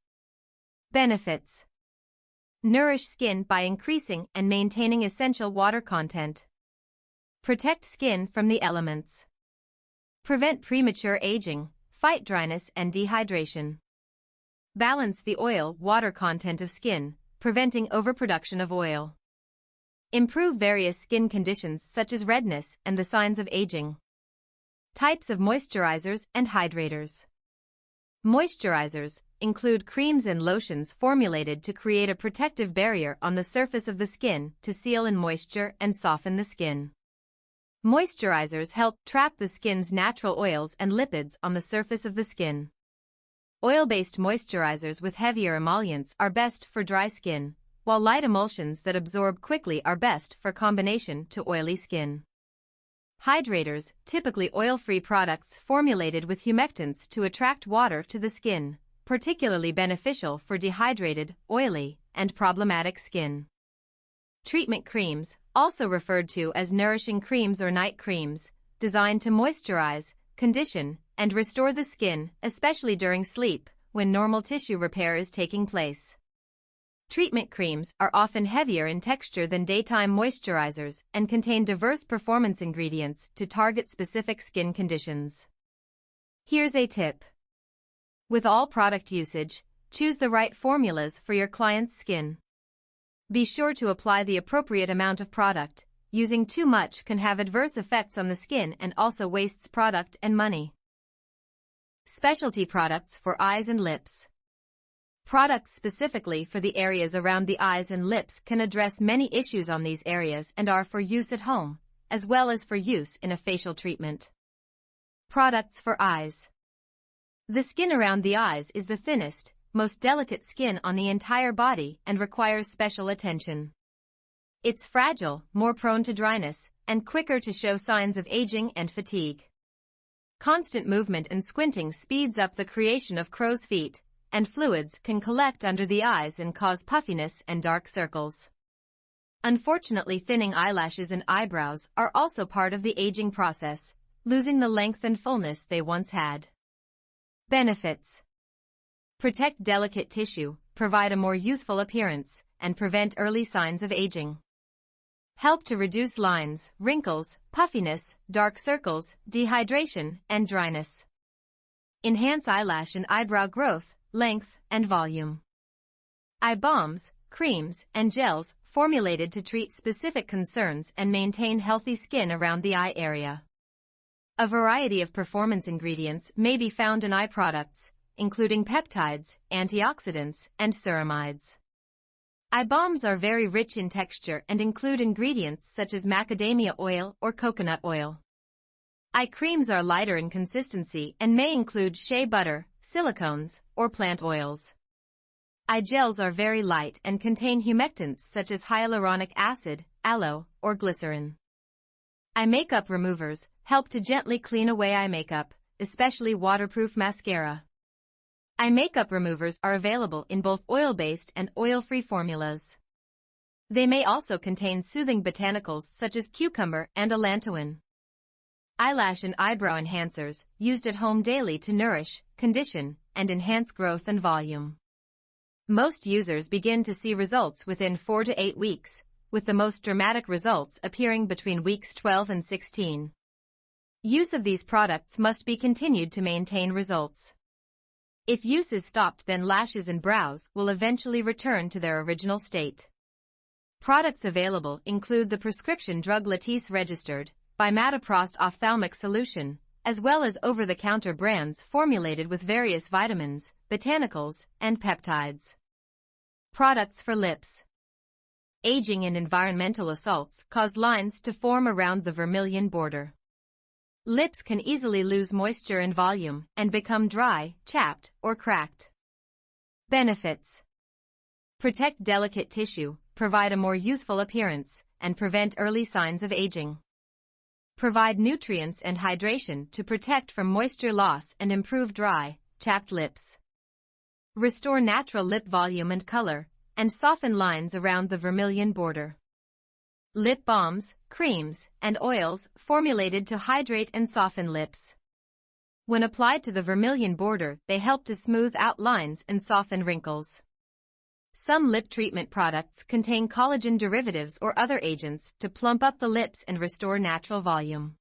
Benefits: nourish skin by increasing and maintaining essential water content. Protect skin from the elements. Prevent premature aging, fight dryness and dehydration. Balance the oil-water content of skin, preventing overproduction of oil. Improve various skin conditions such as redness and the signs of aging. Types of moisturizers and hydrators. Moisturizers include creams and lotions formulated to create a protective barrier on the surface of the skin to seal in moisture and soften the skin. Moisturizers help trap the skin's natural oils and lipids on the surface of the skin. Oil-based moisturizers with heavier emollients are best for dry skin, while light emulsions that absorb quickly are best for combination to oily skin. Hydrators, typically oil-free products formulated with humectants to attract water to the skin, particularly beneficial for dehydrated, oily, and problematic skin. Treatment creams, also referred to as nourishing creams or night creams, designed to moisturize, condition, and restore the skin, especially during sleep, when normal tissue repair is taking place. Treatment creams are often heavier in texture than daytime moisturizers and contain diverse performance ingredients to target specific skin conditions. Here's a tip. With all product usage, choose the right formulas for your client's skin. Be sure to apply the appropriate amount of product. Using too much can have adverse effects on the skin and also wastes product and money. Specialty products for eyes and lips. Products specifically for the areas around the eyes and lips can address many issues on these areas and are for use at home, as well as for use in a facial treatment. Products for eyes. The skin around the eyes is the thinnest, most delicate skin on the entire body and requires special attention. It's fragile, more prone to dryness, and quicker to show signs of aging and fatigue. Constant movement and squinting speeds up the creation of crow's feet, and fluids can collect under the eyes and cause puffiness and dark circles. Unfortunately, thinning eyelashes and eyebrows are also part of the aging process, losing the length and fullness they once had. Benefits: protect delicate tissue, provide a more youthful appearance, and prevent early signs of aging. Help to reduce lines, wrinkles, puffiness, dark circles, dehydration, and dryness. Enhance eyelash and eyebrow growth, length, and volume. Eye balms, creams, and gels formulated to treat specific concerns and maintain healthy skin around the eye area. A variety of performance ingredients may be found in eye products, including peptides, antioxidants, and ceramides. Eye balms are very rich in texture and include ingredients such as macadamia oil or coconut oil. Eye creams are lighter in consistency and may include shea butter, silicones, or plant oils. Eye gels are very light and contain humectants such as hyaluronic acid, aloe, or glycerin. Eye makeup removers help to gently clean away eye makeup, especially waterproof mascara. Eye makeup removers are available in both oil-based and oil-free formulas. They may also contain soothing botanicals such as cucumber and allantoin. Eyelash and eyebrow enhancers, used at home daily to nourish, condition, and enhance growth and volume. Most users begin to see results within 4 to 8 weeks, with the most dramatic results appearing between weeks 12 and 16. Use of these products must be continued to maintain results. If use is stopped, then lashes and brows will eventually return to their original state. Products available include the prescription drug Latisse registered by Mataprost ophthalmic solution, as well as over-the-counter brands formulated with various vitamins, botanicals, and peptides. Products for lips. Aging and environmental assaults cause lines to form around the vermilion border. Lips can easily lose moisture and volume and become dry, chapped, or cracked. Benefits. Protect delicate tissue, provide a more youthful appearance, and prevent early signs of aging. Provide nutrients and hydration to protect from moisture loss and improve dry, chapped lips. Restore natural lip volume and color, and soften lines around the vermilion border. Lip balms, creams, and oils formulated to hydrate and soften lips. When applied to the vermilion border, they help to smooth out lines and soften wrinkles. Some lip treatment products contain collagen derivatives or other agents to plump up the lips and restore natural volume.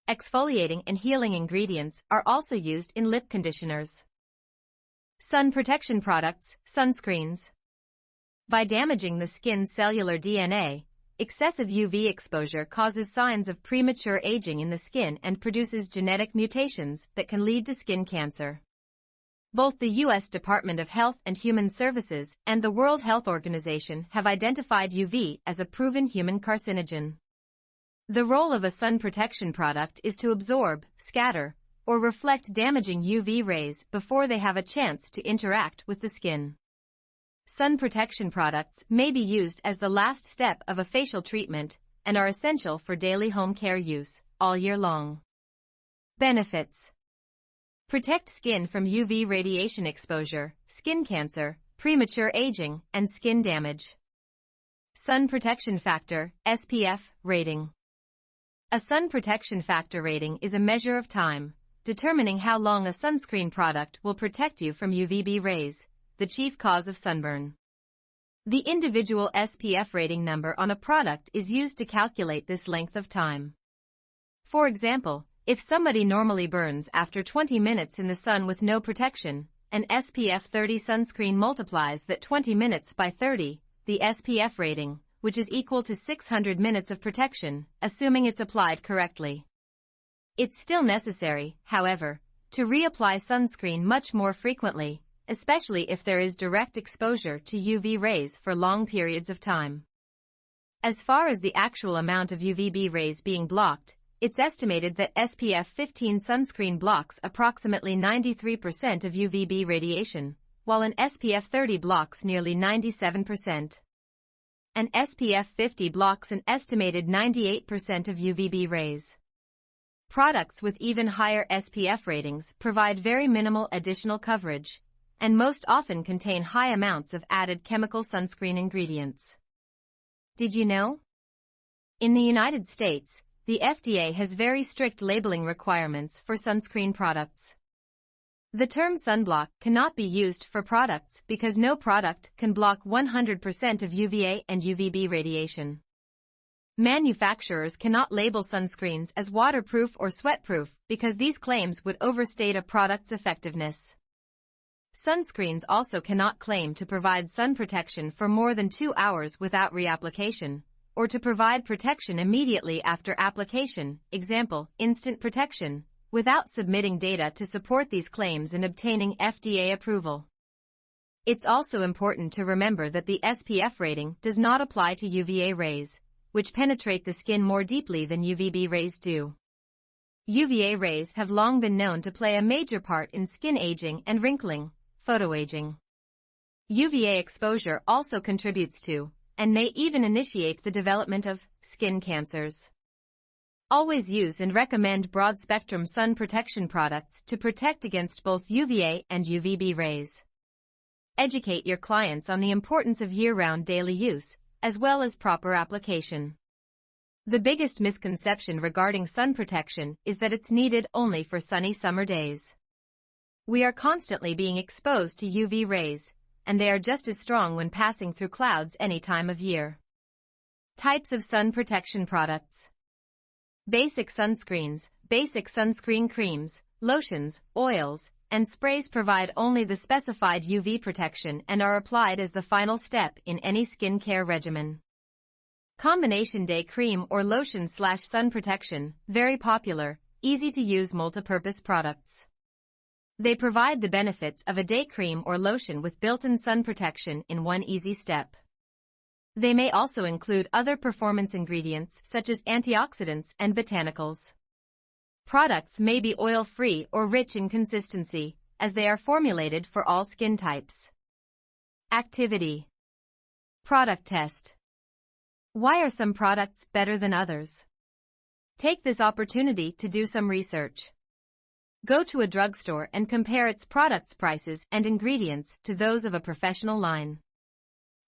Exfoliating and healing ingredients are also used in lip conditioners. Sun protection products, sunscreens. By damaging the skin's cellular DNA, excessive UV exposure causes signs of premature aging in the skin and produces genetic mutations that can lead to skin cancer. Both the U.S. Department of Health and Human Services and the World Health Organization have identified UV as a proven human carcinogen. The role of a sun protection product is to absorb, scatter, or reflect damaging UV rays before they have a chance to interact with the skin. Sun protection products may be used as the last step of a facial treatment and are essential for daily home care use all year long. Benefits. Protect skin from UV radiation exposure, skin cancer, premature aging, and skin damage. Sun Protection Factor, SPF, rating. A sun protection factor rating is a measure of time, determining how long a sunscreen product will protect you from UVB rays, the chief cause of sunburn. The individual SPF rating number on a product is used to calculate this length of time. For example, if somebody normally burns after 20 minutes in the sun with no protection, an SPF 30 sunscreen multiplies that 20 minutes by 30, the SPF rating, which is equal to 600 minutes of protection, assuming it's applied correctly. It's still necessary, however, to reapply sunscreen much more frequently, especially if there is direct exposure to UV rays for long periods of time. As far as the actual amount of UVB rays being blocked, it's estimated that SPF 15 sunscreen blocks approximately 93% of UVB radiation, while an SPF 30 blocks nearly 97%. An SPF 50 blocks an estimated 98% of UVB rays. Products with even higher SPF ratings provide very minimal additional coverage, and most often contain high amounts of added chemical sunscreen ingredients. Did you know? In the United States, the FDA has very strict labeling requirements for sunscreen products. The term sunblock cannot be used for products because no product can block 100% of UVA and UVB radiation. Manufacturers cannot label sunscreens as waterproof or sweatproof because these claims would overstate a product's effectiveness. Sunscreens also cannot claim to provide sun protection for more than 2 hours without reapplication, or to provide protection immediately after application, example, instant protection, without submitting data to support these claims and obtaining FDA approval. It's also important to remember that the SPF rating does not apply to UVA rays, which penetrate the skin more deeply than UVB rays do. UVA rays have long been known to play a major part in skin aging and wrinkling, photoaging. UVA exposure also contributes to, and may even initiate the development of, skin cancers. Always use and recommend broad-spectrum sun protection products to protect against both UVA and UVB rays. Educate your clients on the importance of year-round daily use, as well as proper application. The biggest misconception regarding sun protection is that it's needed only for sunny summer days. We are constantly being exposed to UV rays, and they are just as strong when passing through clouds any time of year. Types of sun protection products. Basic sunscreens, basic sunscreen creams, lotions, oils, and sprays provide only the specified UV protection and are applied as the final step in any skincare regimen. Combination day cream or lotion/sun protection, very popular, easy to use multi-purpose products. They provide the benefits of a day cream or lotion with built-in sun protection in one easy step. They may also include other performance ingredients such as antioxidants and botanicals. Products may be oil-free or rich in consistency, as they are formulated for all skin types. Activity. Product test. Why are some products better than others? Take this opportunity to do some research. Go to a drugstore and compare its products' prices and ingredients to those of a professional line.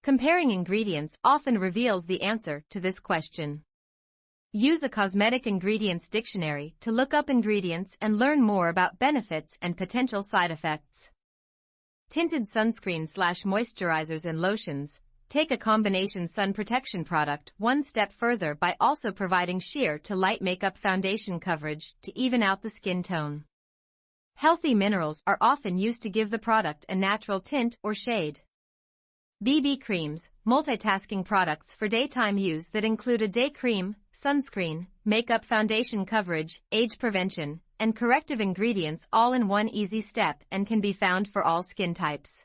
Comparing ingredients often reveals the answer to this question. Use a cosmetic ingredients dictionary to look up ingredients and learn more about benefits and potential side effects. Tinted sunscreen/moisturizers and lotions. Take a combination sun protection product one step further by also providing sheer to light makeup foundation coverage to even out the skin tone. Healthy minerals are often used to give the product a natural tint or shade. BB creams, multitasking products for daytime use that include a day cream, sunscreen, makeup foundation coverage, age prevention, and corrective ingredients all in one easy step and can be found for all skin types.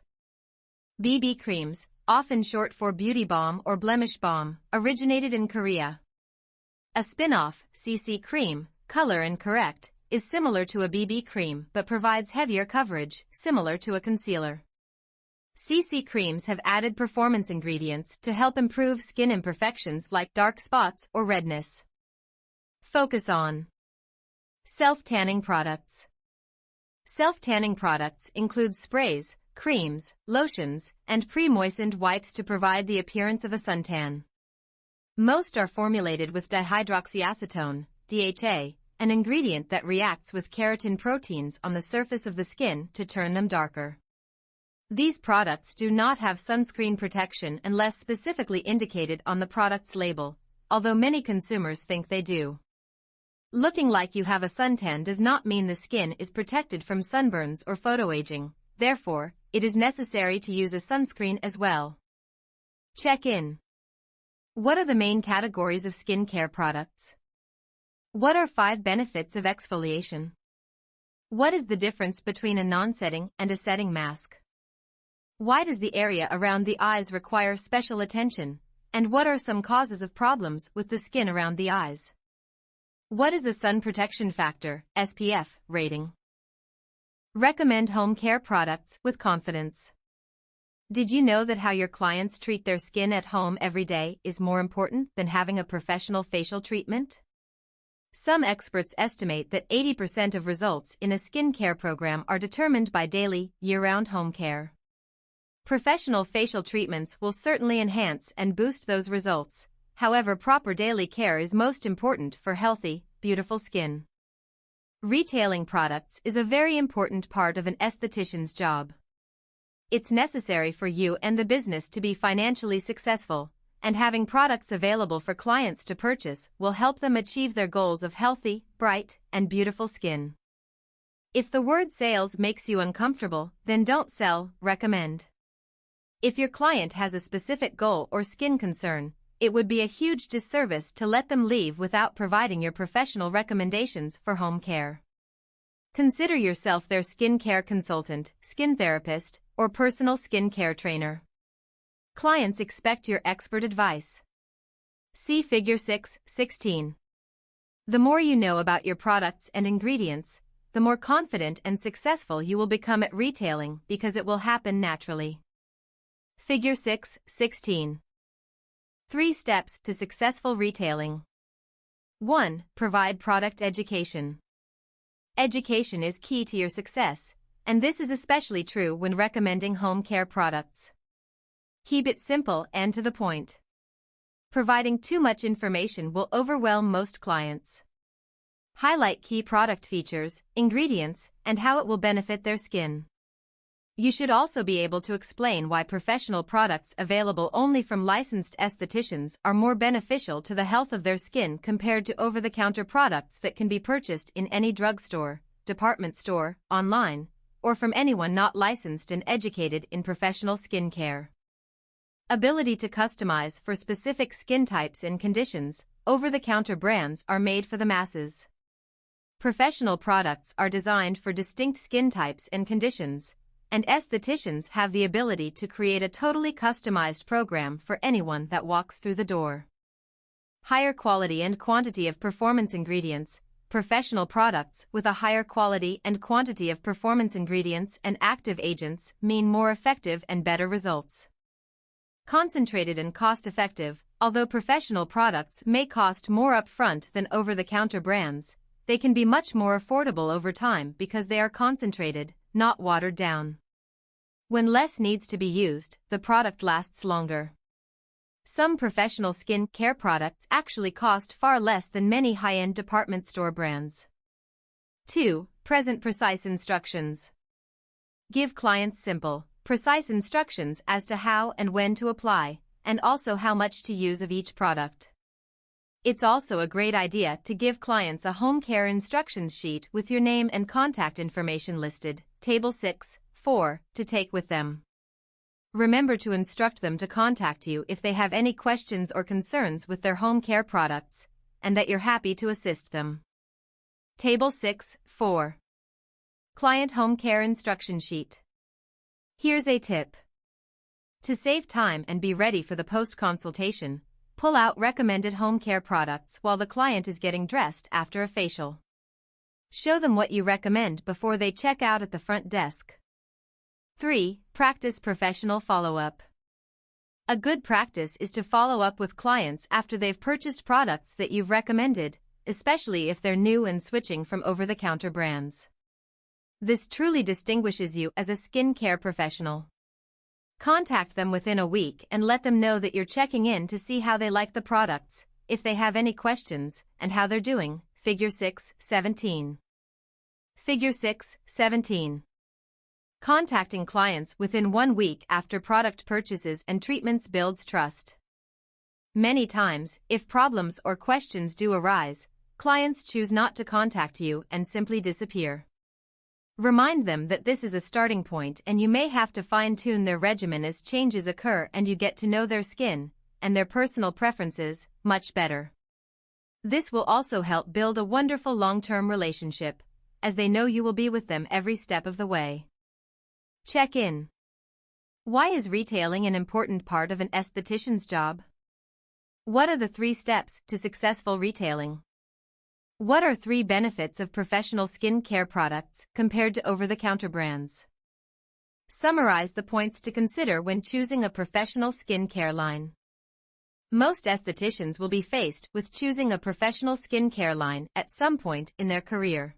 BB creams, often short for beauty balm or blemish balm, originated in Korea. A spin-off, CC cream, Color and Correct, is similar to a BB cream but provides heavier coverage, similar to a concealer. CC creams have added performance ingredients to help improve skin imperfections like dark spots or redness. Focus on self-tanning products. Self-tanning products include sprays, creams, lotions, and pre-moistened wipes to provide the appearance of a suntan. Most are formulated with dihydroxyacetone, DHA, an ingredient that reacts with keratin proteins on the surface of the skin to turn them darker. These products do not have sunscreen protection unless specifically indicated on the product's label, although many consumers think they do. Looking like you have a suntan does not mean the skin is protected from sunburns or photoaging, therefore, it is necessary to use a sunscreen as well. Check in. What are the main categories of skincare products? What are 5 benefits of exfoliation? What is the difference between a non-setting and a setting mask? Why does the area around the eyes require special attention? And what are some causes of problems with the skin around the eyes? What is a sun protection factor, SPF, rating? Recommend home care products with confidence. Did you know that how your clients treat their skin at home every day is more important than having a professional facial treatment? Some experts estimate that 80% of results in a skincare program are determined by daily, year-round home care. Professional facial treatments will certainly enhance and boost those results. However, proper daily care is most important for healthy, beautiful skin. Retailing products is a very important part of an esthetician's job. It's necessary for you and the business to be financially successful, and having products available for clients to purchase will help them achieve their goals of healthy, bright, and beautiful skin. If the word sales makes you uncomfortable, then don't sell, recommend. If your client has a specific goal or skin concern, it would be a huge disservice to let them leave without providing your professional recommendations for home care. Consider yourself their skincare consultant, skin therapist, or personal skincare trainer. Clients expect your expert advice. See Figure 6:16. The more you know about your products and ingredients, the more confident and successful you will become at retailing because it will happen naturally. Figure 6:16. 3 steps to successful retailing. 1. Provide product education. Education is key to your success, and this is especially true when recommending home care products. Keep it simple and to the point. Providing too much information will overwhelm most clients. Highlight key product features, ingredients, and how it will benefit their skin. You should also be able to explain why professional products available only from licensed estheticians are more beneficial to the health of their skin compared to over-the-counter products that can be purchased in any drugstore, department store, online, or from anyone not licensed and educated in professional skincare. Ability to customize for specific skin types and conditions. Over-the-counter brands are made for the masses. Professional products are designed for distinct skin types and conditions, and estheticians have the ability to create a totally customized program for anyone that walks through the door. Higher quality and quantity of performance ingredients. Professional products with a higher quality and quantity of performance ingredients and active agents mean more effective and better results. Concentrated and cost-effective. Although professional products may cost more upfront than over-the-counter brands, they can be much more affordable over time because they are concentrated, not watered down. When less needs to be used, the product lasts longer. Some professional skin care products actually cost far less than many high-end department store brands. 2. Present precise instructions. Give clients simple, precise instructions as to how and when to apply, and also how much to use of each product. It's also a great idea to give clients a home care instructions sheet with your name and contact information listed, Table 6:4, to take with them. Remember to instruct them to contact you if they have any questions or concerns with their home care products, and that you're happy to assist them. Table 6:4. Client Home Care Instruction Sheet. Here's a tip. To save time and be ready for the post-consultation, pull out recommended home care products while the client is getting dressed after a facial. Show them what you recommend before they check out at the front desk. 3. Practice professional follow-up. A good practice is to follow up with clients after they've purchased products that you've recommended, especially if they're new and switching from over-the-counter brands. This truly distinguishes you as a skincare professional. Contact them within a week and let them know that you're checking in to see how they like the products, if they have any questions, and how they're doing. Figure 6:17. Figure 6:17. Contacting clients within 1 week after product purchases and treatments builds trust. Many times, if problems or questions do arise, clients choose not to contact you and simply disappear. Remind them that this is a starting point and you may have to fine-tune their regimen as changes occur and you get to know their skin and their personal preferences much better. This will also help build a wonderful long-term relationship, as they know you will be with them every step of the way. Check in. Why is retailing an important part of an esthetician's job? What are the 3 steps to successful retailing? What are 3 benefits of professional skin care products compared to over-the-counter brands? Summarize the points to consider when choosing a professional skin care line. Most estheticians will be faced with choosing a professional skin care line at some point in their career.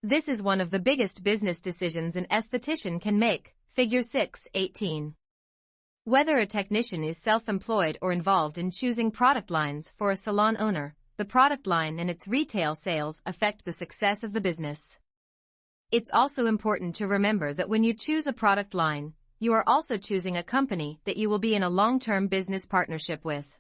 This is one of the biggest business decisions an esthetician can make. Figure 6:18. Whether a technician is self-employed or involved in choosing product lines for a salon owner, the product line and its retail sales affect the success of the business. It's also important to remember that when you choose a product line, you are also choosing a company that you will be in a long-term business partnership with.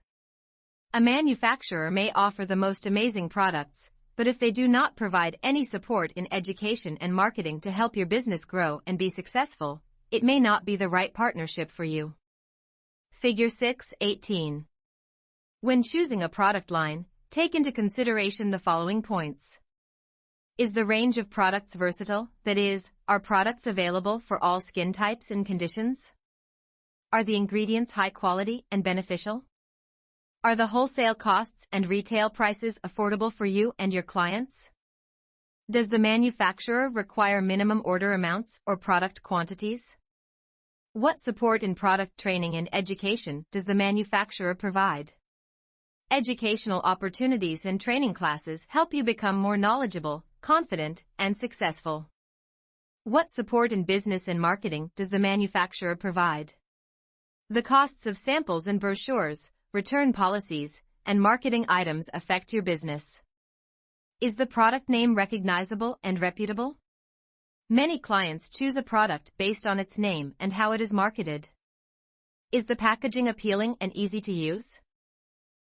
A manufacturer may offer the most amazing products, but if they do not provide any support in education and marketing to help your business grow and be successful, it may not be the right partnership for you. Figure 6:18. When choosing a product line, take into consideration the following points. Is the range of products versatile? That is, are products available for all skin types and conditions? Are the ingredients high quality and beneficial? Are the wholesale costs and retail prices affordable for you and your clients? Does the manufacturer require minimum order amounts or product quantities? What support in product training and education does the manufacturer provide? Educational opportunities and training classes help you become more knowledgeable, confident, and successful. What support in business and marketing does the manufacturer provide? The costs of samples and brochures, return policies, and marketing items affect your business. Is the product name recognizable and reputable? Many clients choose a product based on its name and how it is marketed. Is the packaging appealing and easy to use?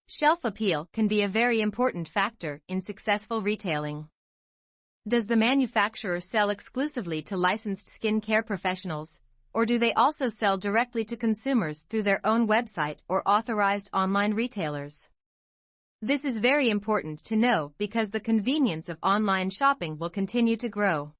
Shelf appeal can be a very important factor in successful retailing. Does the manufacturer sell exclusively to licensed skincare professionals, or do they also sell directly to consumers through their own website or authorized online retailers? This is very important to know because the convenience of online shopping will continue to grow.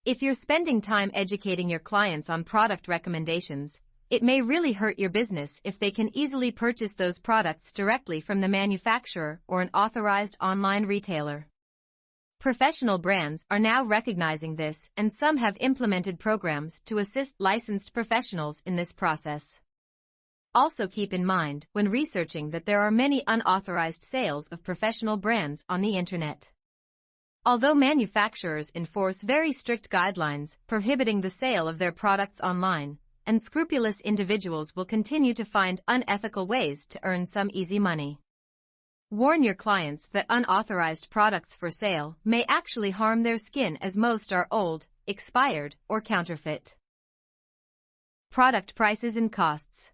If you're spending time educating your clients on product recommendations, it may really hurt your business if they can easily purchase those products directly from the manufacturer or an authorized online retailer. Professional brands are now recognizing this, and some have implemented programs to assist licensed professionals in this process. Also keep in mind when researching that there are many unauthorized sales of professional brands on the internet. Although manufacturers enforce very strict guidelines prohibiting the sale of their products online, unscrupulous individuals will continue to find unethical ways to earn some easy money. Warn your clients that unauthorized products for sale may actually harm their skin, as most are old, expired, or counterfeit. Product prices and costs.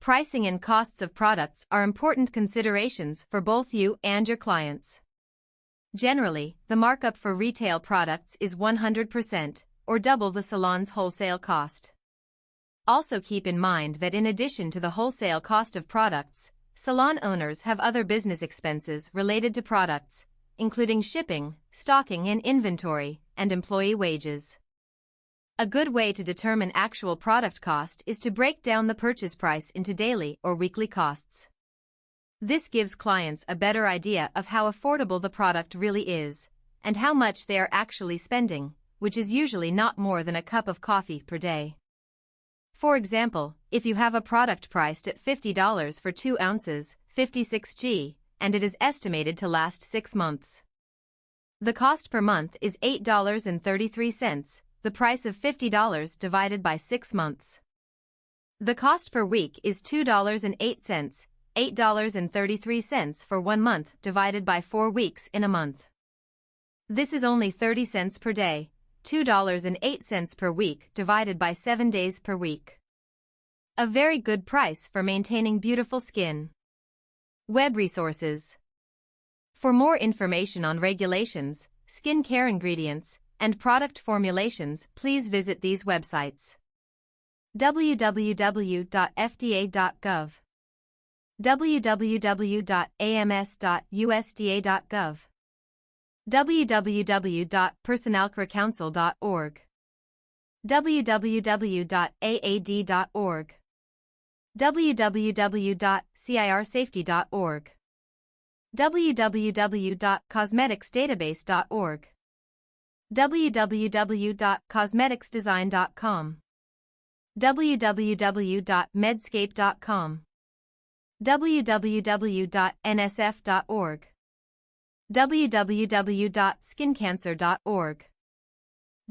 Pricing and costs of products are important considerations for both you and your clients. Generally, the markup for retail products is 100%, or double the salon's wholesale cost. Also keep in mind that in addition to the wholesale cost of products, salon owners have other business expenses related to products, including shipping, stocking and inventory, and employee wages. A good way to determine actual product cost is to break down the purchase price into daily or weekly costs. This gives clients a better idea of how affordable the product really is, and how much they are actually spending, which is usually not more than a cup of coffee per day. For example, if you have a product priced at $50 for 2 ounces, 56g, and it is estimated to last 6 months. The cost per month is $8.33, the price of $50 divided by 6 months. The cost per week is $2.08, $8.33 for 1 month divided by 4 weeks in a month. This is only 30 cents per day, $2.08 per week divided by 7 days per week. A very good price for maintaining beautiful skin. Web resources. For more information on regulations, skincare ingredients, and product formulations, please visit these websites: www.fda.gov, www.ams.usda.gov, www.personalcarecouncil.org, www.aad.org, www.cirsafety.org, www.cosmeticsdatabase.org, www.cosmeticsdesign.com, www.medscape.com, www.nsf.org, www.skincancer.org,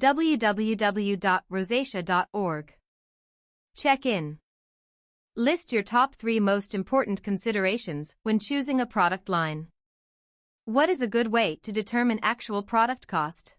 www.rosacea.org. Check in. List your top 3 most important considerations when choosing a product line. What is a good way to determine actual product cost?